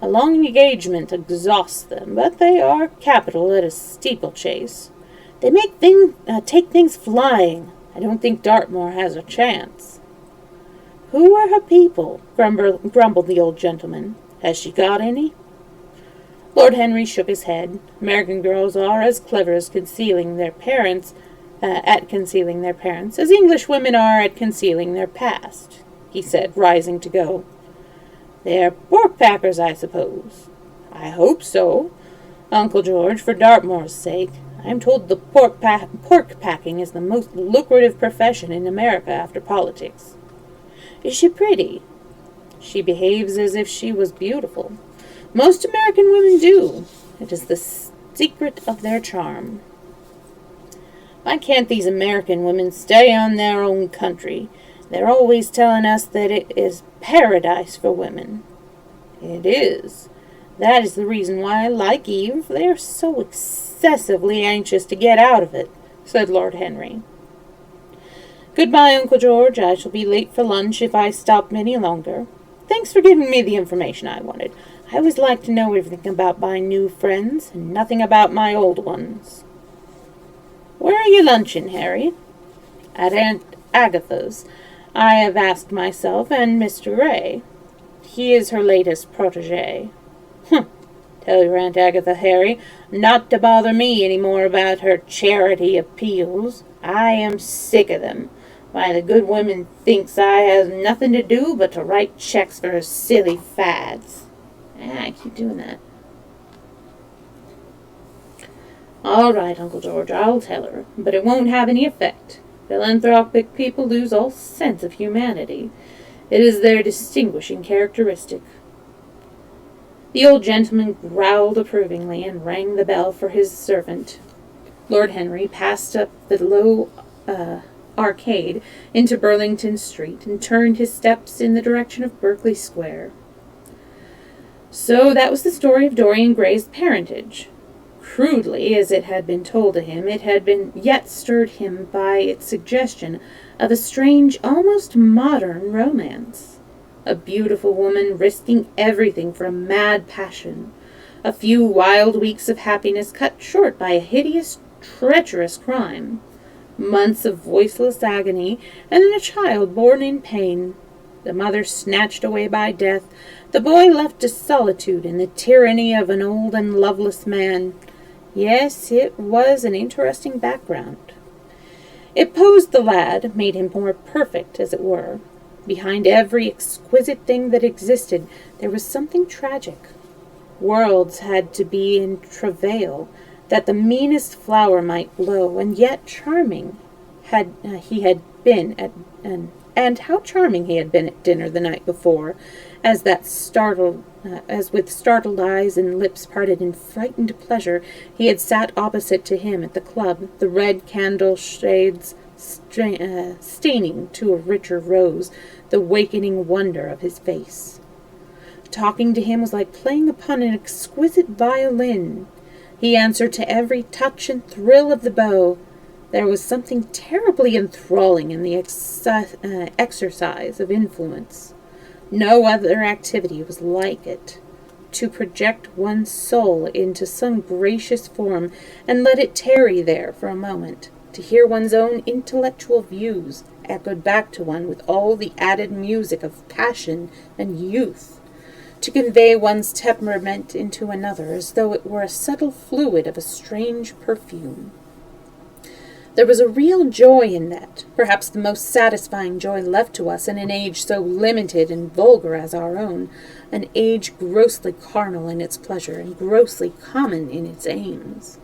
A long engagement exhausts them, but they are capital at a steeplechase. They take things flying. I don't think Dartmoor has a chance. Who are her people? Grumbled the old gentleman. Has she got any? Lord Henry shook his head. American girls are as clever as concealing their parents, as English women are at concealing their past, he said, rising to go. They're pork-packers, I suppose. I hope so, Uncle George, for Dartmoor's sake. I am told the pork-packing is the most lucrative profession in America after politics. Is she pretty? She behaves as if she was beautiful. Most American women do. It is the secret of their charm. Why can't these American women stay on their own country? They're always telling us that it is paradise for women. It is. That is the reason why, like Eve, they are so excessively anxious to get out of it, said Lord Henry. Goodbye, Uncle George. I shall be late for lunch if I stop any longer. Thanks for giving me the information I wanted. I always like to know everything about my new friends, and nothing about my old ones. Where are you lunching, Harry? At Aunt Agatha's. I have asked myself and Mr. Ray. He is her latest protégé. Tell your Aunt Agatha, Harry, not to bother me any more about her charity appeals. I am sick of them. Why, the good woman thinks I has nothing to do but to write checks for her silly fads. I keep doing that. All right, Uncle George, I'll tell her, but it won't have any effect. Philanthropic people lose all sense of humanity. It is their distinguishing characteristic. The old gentleman growled approvingly and rang the bell for his servant. Lord Henry passed up the low arcade into Burlington Street and turned his steps in the direction of Berkeley Square. So that was the story of Dorian Gray's parentage. Crudely as it had been told to him, it had been yet stirred him by its suggestion of a strange, almost modern romance. A beautiful woman risking everything for a mad passion. A few wild weeks of happiness cut short by a hideous, treacherous crime. Months of voiceless agony, and then a child born in pain. The mother snatched away by death, the boy left to solitude and the tyranny of an old and loveless man. Yes, it was an interesting background. It posed the lad, made him more perfect, as it were. Behind every exquisite thing that existed, there was something tragic. Worlds had to be in travail, that the meanest flower might blow, and yet charming he had been at and how charming he had been at dinner the night before, as with startled eyes and lips parted in frightened pleasure, he had sat opposite to him at the club, the red candle shades staining to a richer rose the wakening wonder of his face. Talking to him was like playing upon an exquisite violin. He answered to every touch and thrill of the bow. There was something terribly enthralling in the exercise of influence. No other activity was like it. To project one's soul into some gracious form and let it tarry there for a moment, to hear one's own intellectual views echoed back to one with all the added music of passion and youth, to convey one's temperament into another as though it were a subtle fluid of a strange perfume. There was a real joy in that, perhaps the most satisfying joy left to us in an age so limited and vulgar as our own, an age grossly carnal in its pleasure and grossly common in its aims.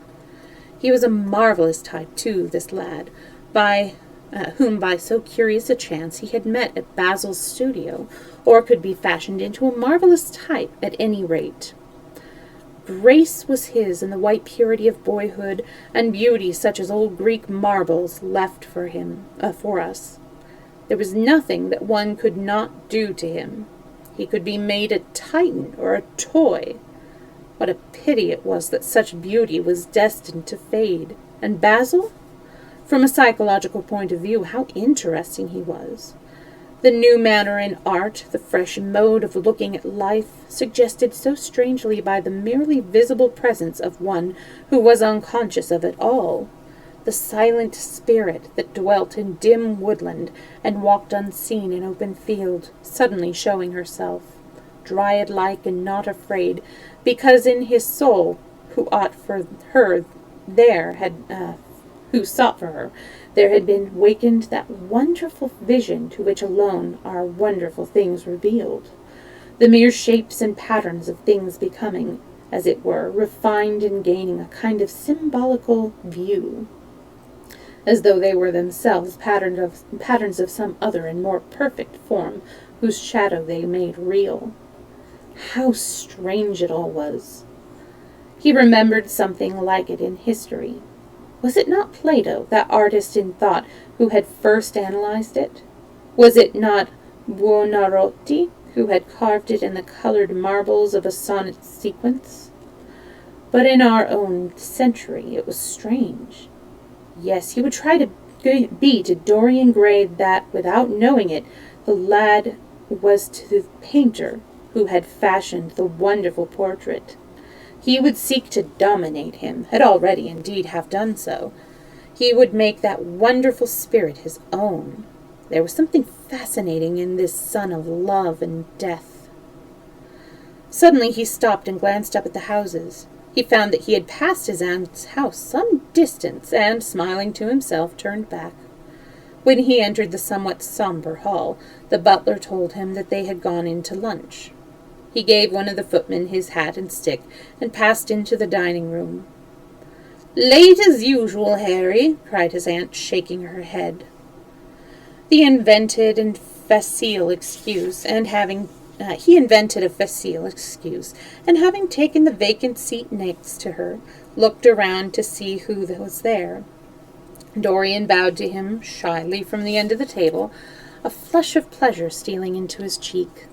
He was a marvelous type, too, this lad, whom by so curious a chance he had met at Basil's studio, or could be fashioned into a marvelous type at any rate. Grace was his in the white purity of boyhood, and beauty such as old Greek marbles left for us. There was nothing that one could not do to him. He could be made a Titan or a toy. What a pity it was that such beauty was destined to fade. And Basil? From a psychological point of view, how interesting he was. The new manner in art, the fresh mode of looking at life, suggested so strangely by the merely visible presence of one who was unconscious of it all. The silent spirit that dwelt in dim woodland and walked unseen in open field, suddenly showing herself, dryad-like and not afraid, because in his soul, who sought for her, there had been wakened that wonderful vision to which alone are wonderful things revealed. The mere shapes and patterns of things becoming, as it were, refined and gaining a kind of symbolical view, as though they were themselves patterns of some other and more perfect form, whose shadow they made real. How strange it all was! He remembered something like it in history. Was it not Plato, that artist in thought, who had first analyzed it? Was it not Buonarroti, who had carved it in the colored marbles of a sonnet sequence? But in our own century it was strange. Yes, he would try to be to Dorian Gray that, without knowing it, the lad was to the painter who had fashioned the wonderful portrait. He would seek to dominate him, had already indeed have done so. He would make that wonderful spirit his own. There was something fascinating in this son of love and death. Suddenly he stopped and glanced up at the houses. He found that he had passed his aunt's house some distance, and, smiling to himself, turned back. When he entered the somewhat sombre hall, the butler told him that they had gone in to lunch. He gave one of the footmen his hat and stick, and passed into the dining-room. "Late as usual, Harry," cried his aunt, shaking her head. He invented a facile excuse, and having taken the vacant seat next to her, looked around to see who was there. Dorian bowed to him shyly from the end of the table, a flush of pleasure stealing into his cheek.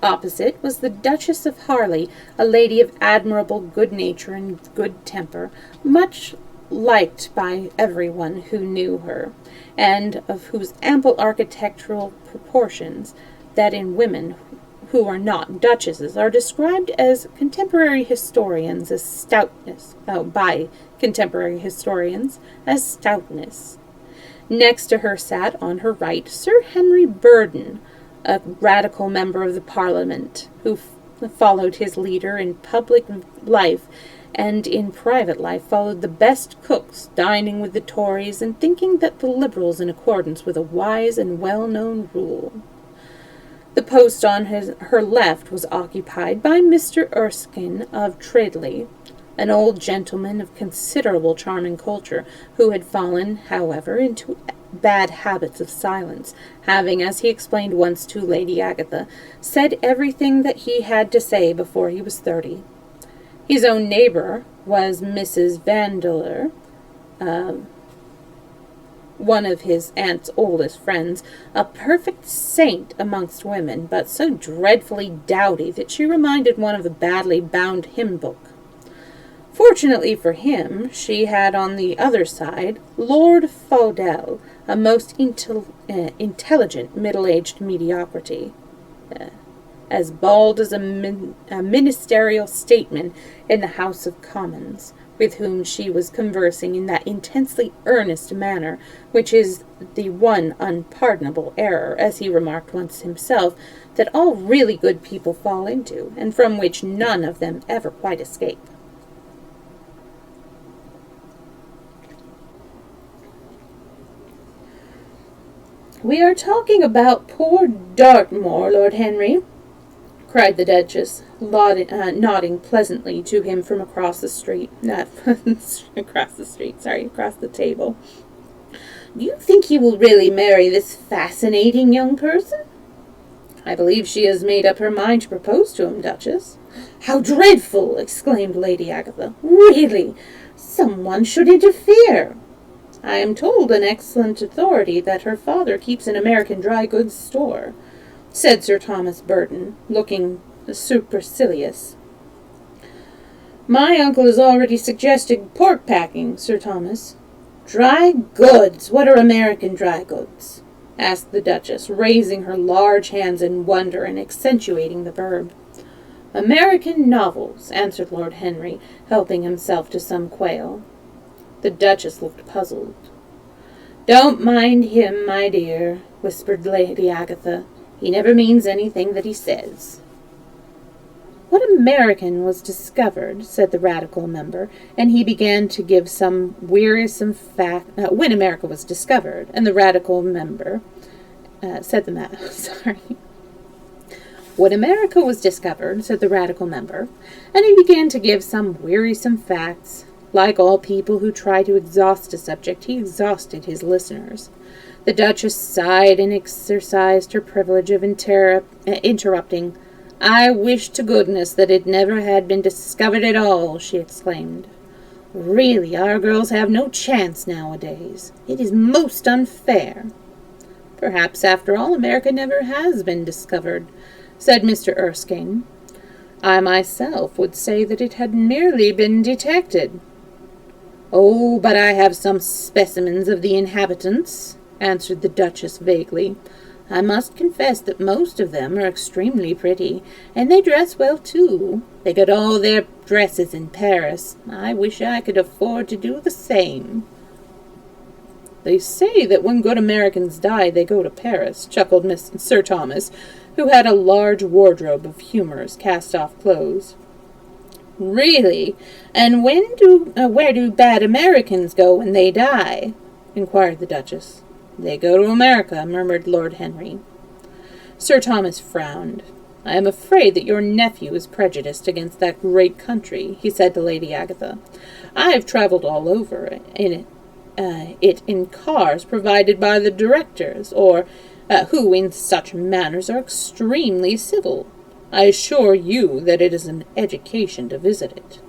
Opposite was the Duchess of Harley, a lady of admirable good nature and good temper, much liked by everyone who knew her, and of whose ample architectural proportions, that in women who are not duchesses are described as contemporary historians as by contemporary historians as stoutness. Next to her sat, on her right, Sir Henry Burden, a radical member of the Parliament, who followed his leader in public life, and in private life followed the best cooks, dining with the Tories, and thinking that the Liberals in accordance with a wise and well-known rule. The post on her left was occupied by Mr. Erskine of Treadley, an old gentleman of considerable charm and culture, who had fallen, however, into bad habits of silence, having, as he explained once to Lady Agatha, said everything that he had to say before he was 30. His own neighbour was Mrs. Vandeleur, one of his aunt's oldest friends, a perfect saint amongst women, but so dreadfully dowdy that she reminded one of the badly bound hymn book. Fortunately for him, she had on the other side Lord Faudel, a most intelligent middle-aged mediocrity, as bald as a ministerial statesman in the House of Commons, with whom she was conversing in that intensely earnest manner which is the one unpardonable error, as he remarked once himself, that all really good people fall into, and from which none of them ever quite escape. "We are talking about poor Dartmoor, Lord Henry," cried the Duchess, nodding pleasantly to him from across the table. "Do you think he will really marry this fascinating young person?" "I believe she has made up her mind to propose to him, Duchess." "How dreadful!" exclaimed Lady Agatha. "Really, someone should interfere." "I am told on excellent authority that her father keeps an American dry goods store," said Sir Thomas Burton, looking supercilious. "My uncle has already suggested pork packing, Sir Thomas." "Dry goods! What are American dry goods?" asked the Duchess, raising her large hands in wonder and accentuating the verb. "American novels," answered Lord Henry, helping himself to some quail. The Duchess looked puzzled. "Don't mind him, my dear," whispered Lady Agatha. "He never means anything that he says." "What American was discovered," said the Radical member, and he began to give some wearisome fact. When America was discovered, and the Radical member When America was discovered, said the Radical member, and he began to give some wearisome facts. Like all people who try to exhaust a subject, he exhausted his listeners. The Duchess sighed and exercised her privilege of interrupting. "I wish to goodness that it never had been discovered at all," she exclaimed. "Really, our girls have no chance nowadays. It is most unfair." "Perhaps, after all, America never has been discovered," said Mr. Erskine. "I myself would say that it had merely been detected." "Oh, but I have some specimens of the inhabitants," answered the Duchess vaguely. "I must confess that most of them are extremely pretty, and they dress well, too. They got all their dresses in Paris. I wish I could afford to do the same." "They say that when good Americans die, they go to Paris," chuckled Sir Thomas, who had a large wardrobe of humorous cast-off clothes. "Really? And where do bad Americans go when they die?" inquired the Duchess. "They go to America," murmured Lord Henry. Sir Thomas frowned. "I am afraid that your nephew is prejudiced against that great country," he said to Lady Agatha. "I've travelled all over it in cars provided by the directors, or who in such matters are extremely civil. I assure you that it is an education to visit it."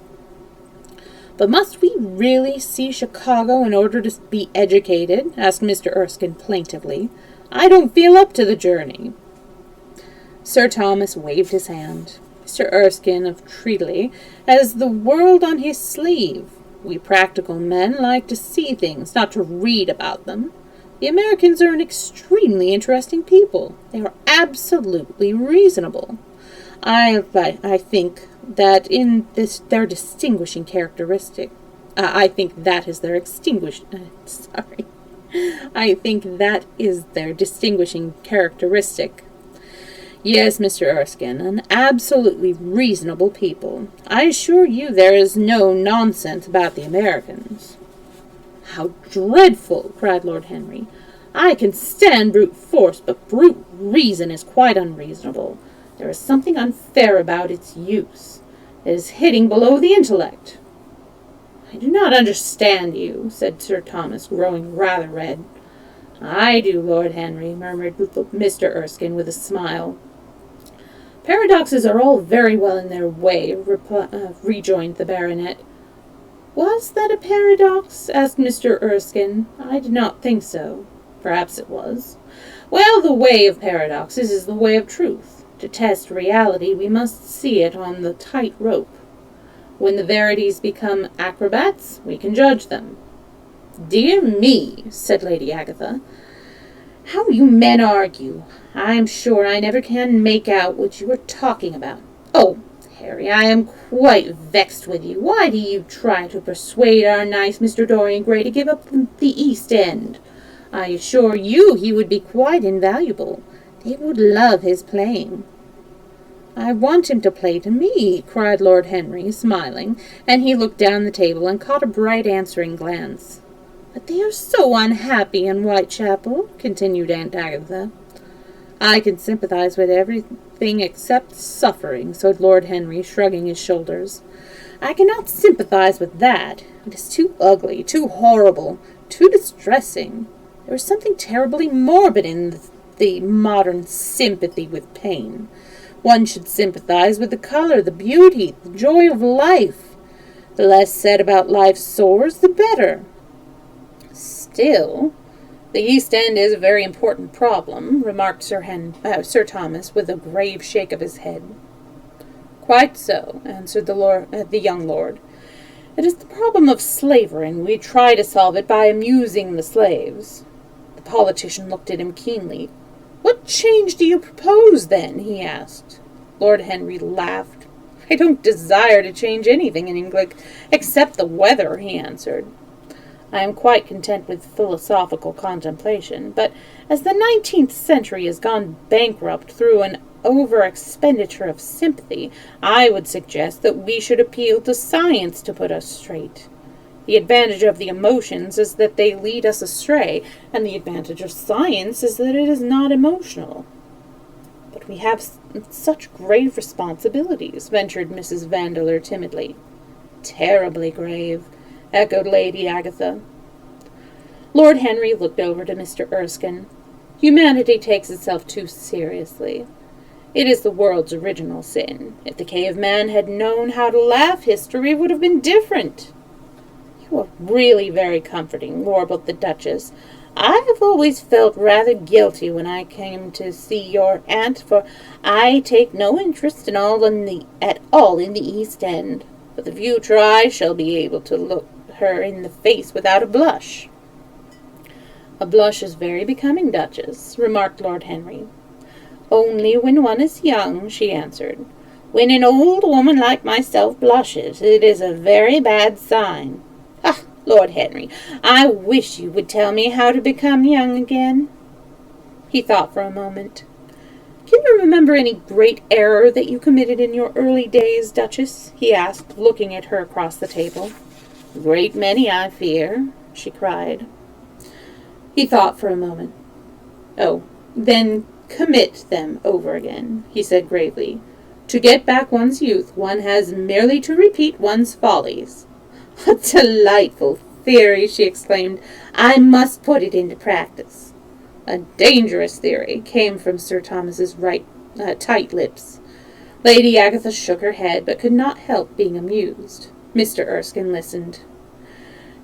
"But must we really see Chicago in order to be educated?" asked Mr. Erskine plaintively. "I don't feel up to the journey." Sir Thomas waved his hand. "Mr. Erskine of Treadley has the world on his sleeve. We practical men like to see things, not to read about them. The Americans are an extremely interesting people. They are absolutely reasonable. I think that their distinguishing characteristic. I think that is their distinguishing characteristic. Yes, Mr. Erskine, an absolutely reasonable people. I assure you there is no nonsense about the Americans." "How dreadful!" cried Lord Henry. "I can stand brute force, but brute reason is quite unreasonable. There is something unfair about its use. It is hitting below the intellect." "I do not understand you," said Sir Thomas, growing rather red. "I do, Lord Henry," murmured Mr. Erskine with a smile. "Paradoxes are all very well in their way," rejoined the baronet. "Was that a paradox?" asked Mr. Erskine. "I did not think so." "Perhaps it was. Well, the way of paradoxes is the way of truth. To test reality, we must see it on the tight rope." When the verities become acrobats, we can judge them." "Dear me," said Lady Agatha, "how you men argue! I'm sure I never can make out what you are talking about. Oh, Harry, I am quite vexed with you. Why do you try to persuade our nice Mr. Dorian Gray to give up the East End? I assure you he would be quite invaluable. They would love his playing." "I want him to play to me," cried Lord Henry, smiling, and he looked down the table and caught a bright answering glance. "But they are so unhappy in Whitechapel," continued Aunt Agatha. "I can sympathize with everything except suffering," said Lord Henry, shrugging his shoulders. "I cannot sympathize with that. It is too ugly, too horrible, too distressing. There is something terribly morbid in the modern sympathy with pain. One should sympathize with the color, the beauty, the joy of life. The less said about life's sores, the better." "Still, the East End is a very important problem," remarked Sir Thomas, with a grave shake of his head. "Quite so," answered the young lord. "It is the problem of slavery, and we try to solve it by amusing the slaves." The politician looked at him keenly. "What change do you propose, then?" he asked. Lord Henry laughed. "I don't desire to change anything in England except the weather," he answered. "I am quite content with philosophical contemplation, but as the 19th century has gone bankrupt through an over-expenditure of sympathy, I would suggest that we should appeal to science to put us straight. The advantage of the emotions is that they lead us astray, and the advantage of science is that it is not emotional." "But we have such grave responsibilities," ventured Mrs. Vandeleur timidly. "Terribly grave," echoed Lady Agatha. Lord Henry looked over to Mr. Erskine. "Humanity takes itself too seriously. It is the world's original sin. If the caveman had known how to laugh, history would have been different." "You are really very comforting," warbled the Duchess. "I have always felt rather guilty when I came to see your aunt, for I take no interest at all in the East End. For the future I shall be able to look her in the face without a blush." "A blush is very becoming, Duchess," remarked Lord Henry. "Only when one is young," she answered. "When an old woman like myself blushes, it is a very bad sign. Ah, Lord Henry, I wish you would tell me how to become young again." He thought for a moment. "Can you remember any great error that you committed in your early days, Duchess?" he asked, looking at her across the table. "A great many, I fear," she cried. He thought for a moment. "Oh, then commit them over again," he said gravely. "To get back one's youth, one has merely to repeat one's follies." "A delightful theory!" she exclaimed. "I must put it into practice." "A dangerous theory," came from Sir Thomas's tight lips. Lady Agatha shook her head, but could not help being amused. Mr. Erskine listened.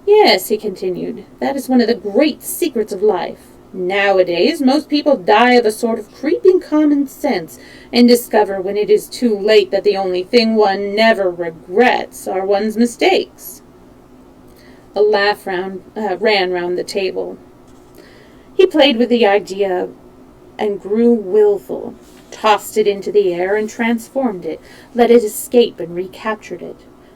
"Yes," he continued, "that is one of the great secrets of life. Nowadays, most people die of a sort of creeping common sense, and discover when it is too late that the only thing one never regrets are one's mistakes." A laugh ran round the table. He played with the idea and grew willful, tossed it into the air and transformed it, let it escape and recaptured it,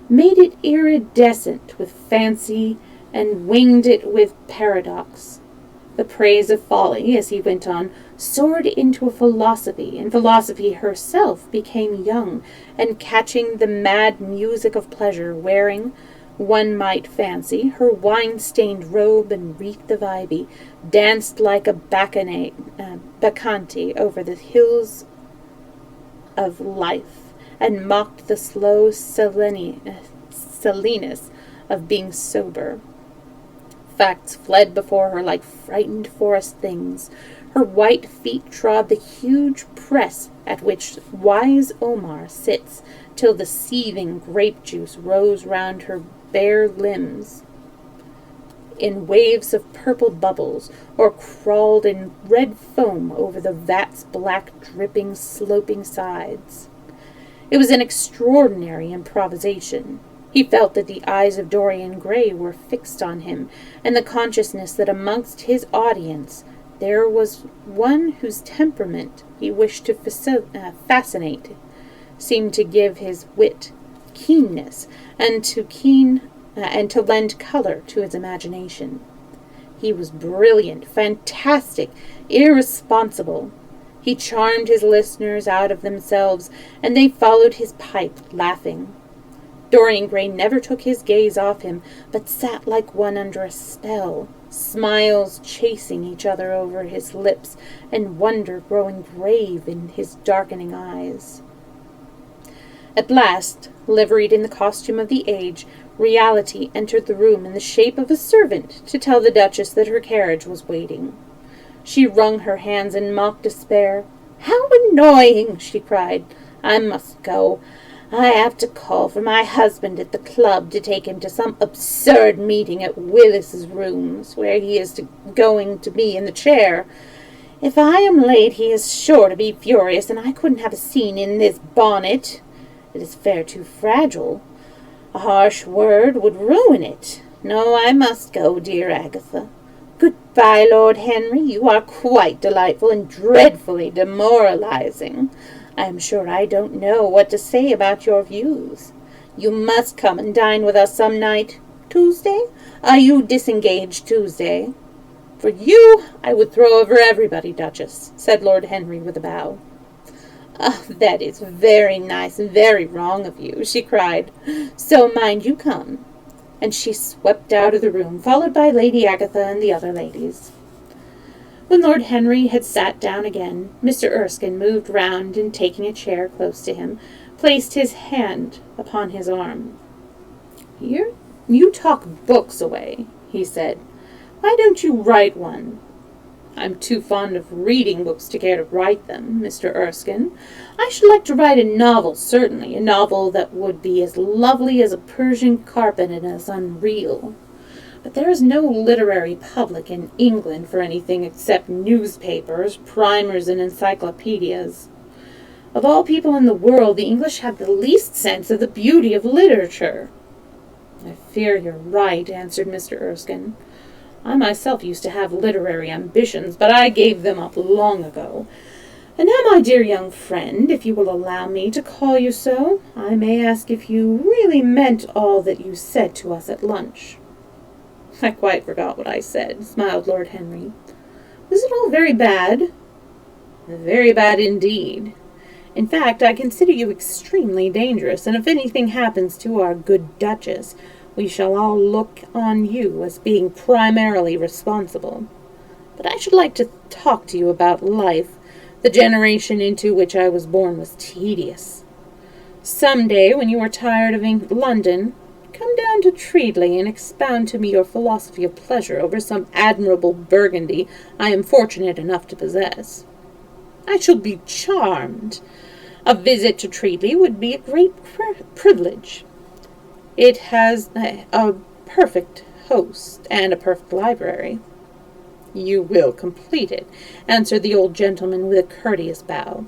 made it iridescent with fancy and winged it with paradox. The praise of folly, as he went on, soared into a philosophy, and philosophy herself became young, and catching the mad music of pleasure, wearing, one might fancy, her wine-stained robe and wreath of ivy, danced like a bacchante over the hills of life, and mocked the slow silliness of being sober. Facts fled before her like frightened forest things. Her white feet trod the huge press at which wise Omar sits, till the seething grape juice rose round her bare limbs in waves of purple bubbles, or crawled in red foam over the vat's black, dripping, sloping sides. It was an extraordinary improvisation. He felt that the eyes of Dorian Gray were fixed on him, and the consciousness that amongst his audience there was one whose temperament he wished to fascinate seemed to give his wit keenness and to lend color to his imagination. He was brilliant, fantastic, irresponsible. He charmed his listeners out of themselves, and they followed his pipe, laughing. Dorian Gray never took his gaze off him, but sat like one under a spell, smiles chasing each other over his lips, and wonder growing grave in his darkening eyes. At last, liveried in the costume of the age, reality entered the room in the shape of a servant to tell the Duchess that her carriage was waiting. She wrung her hands in mock despair. "How annoying!" she cried. "I must go. I have to call for my husband at the club to take him to some absurd meeting at Willis's rooms, where he is going to be in the chair. If I am late, he is sure to be furious, and I couldn't have a scene in this bonnet. It is far too fragile. A harsh word would ruin it. No, I must go, dear Agatha. Goodbye, Lord Henry. You are quite delightful and dreadfully demoralizing. I am sure I don't know what to say about your views. You must come and dine with us some night. Tuesday? Are you disengaged Tuesday?" "For you, I would throw over everybody, Duchess," said Lord Henry with a bow. "Oh, that is very nice and very wrong of you," she cried. "So mind you come." And she swept out of the room, followed by Lady Agatha and the other ladies. When Lord Henry had sat down again, Mr. Erskine moved round and, taking a chair close to him, placed his hand upon his arm. You talk books away," he said. "Why don't you write one?" "I'm too fond of reading books to care to write them, Mr. Erskine. I should like to write a novel, certainly, a novel that would be as lovely as a Persian carpet and as unreal. But there is no literary public in England for anything except newspapers, primers, and encyclopedias. Of all people in the world, the English have the least sense of the beauty of literature." "I fear you're right," answered Mr. Erskine. "I myself used to have literary ambitions, but I gave them up long ago. And now, my dear young friend, if you will allow me to call you so, I may ask if you really meant all that you said to us at lunch." "I quite forgot what I said," smiled Lord Henry. "Was it all very bad?" "Very bad indeed. In fact, I consider you extremely dangerous, and if anything happens to our good Duchess, we shall all look on you as being primarily responsible. But I should like to talk to you about life. The generation into which I was born was tedious. Some day, when you are tired of London, come down to Treadley and expound to me your philosophy of pleasure over some admirable Burgundy I am fortunate enough to possess. I shall be charmed. A visit to Treadley would be a great privilege. It has a perfect host and a perfect library." "You will complete it," answered the old gentleman with a courteous bow.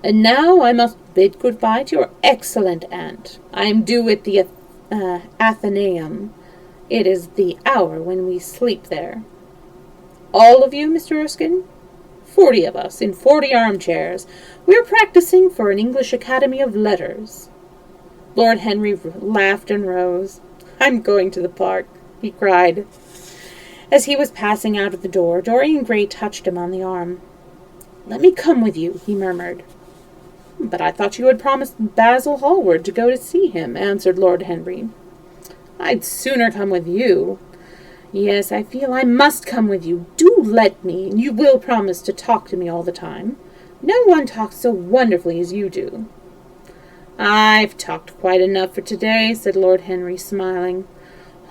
"And now I must bid good-bye to your excellent aunt. I am due at the Athenaeum. It is the hour when we sleep there." "All of you, Mr. Erskine?" 40 of us, in 40 armchairs. We are practicing for an English Academy of Letters." Lord Henry laughed and rose. "I'm going to the park," he cried. As he was passing out of the door, Dorian Gray touched him on the arm. "Let me come with you," he murmured. "But I thought you had promised Basil Hallward to go to see him," answered Lord Henry. "I'd sooner come with you." "Yes, I feel I must come with you. Do let me, and you will promise to talk to me all the time. No one talks so wonderfully as you do." "I've talked quite enough for today," said Lord Henry, smiling.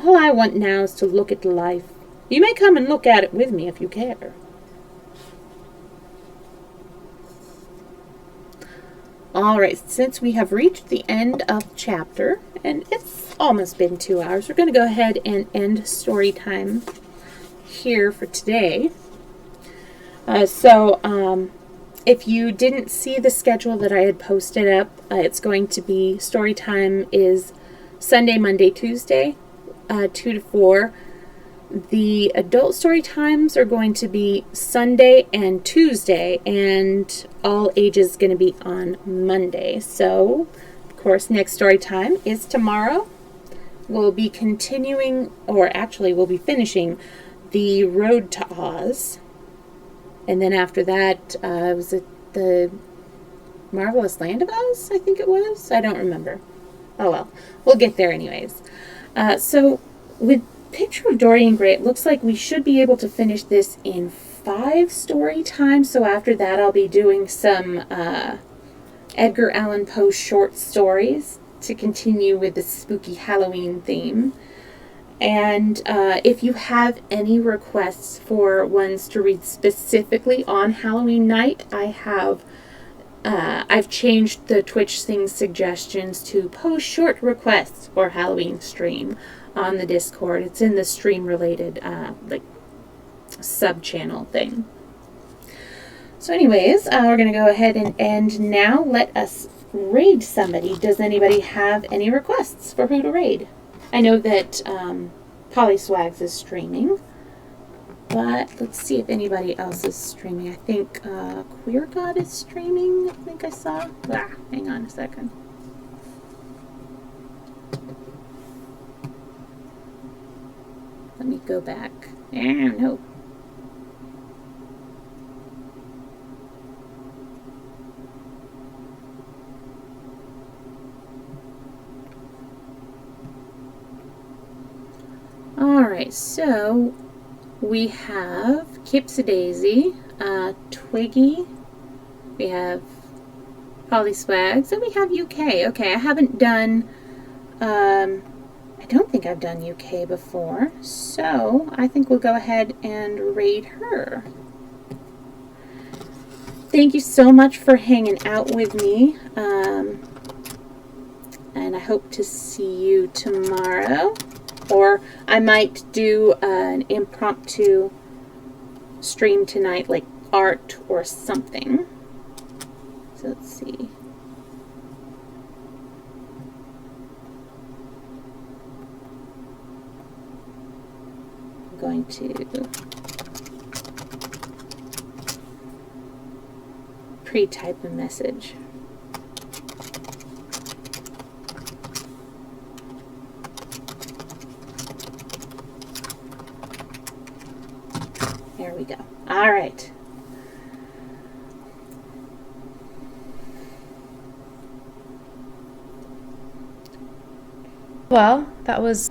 "All I want now is to look at life. You may come and look at it with me if you care." All right, since we have reached the end of the chapter, and it's almost been 2 hours, we're going to go ahead and end story time here for today. if you didn't see the schedule that I had posted up, it's going to be Storytime is Sunday, Monday, Tuesday, 2 to 4. The adult story times are going to be Sunday and Tuesday, and all ages going to be on Monday. So, of course, next story time is tomorrow. We'll be continuing, or actually, we'll be finishing the Road to Oz. And then after that, was it the Marvelous Land of Oz? I think it was. I don't remember. Oh well, we'll get there anyways. So, with Picture of Dorian Gray, it looks like we should be able to finish this in 5 story times. So after that, I'll be doing some Edgar Allan Poe short stories to continue with the spooky Halloween theme. And if you have any requests for ones to read specifically on Halloween night, I've changed the Twitch things suggestions to post short requests for Halloween stream on the Discord. It's in the stream related sub channel thing. So anyways, we're going to go ahead and end now. Let us raid somebody. Does anybody have any requests for who to raid? I know that Polyswags is streaming, but let's see if anybody else is streaming. I think Queer God is streaming. I think I saw. Hang on a second. Let me go back. No. Alright, so we have Kipsadaisy, Twiggy, we have Polyswags, and we have UK. Okay, I haven't done, I don't think I've done UK before, so I think we'll go ahead and raid her. Thank you so much for hanging out with me, and I hope to see you tomorrow. Or I might do an impromptu stream tonight, like art or something. So let's see. I'm going to pre-type a message. There we go. All right. Well, that was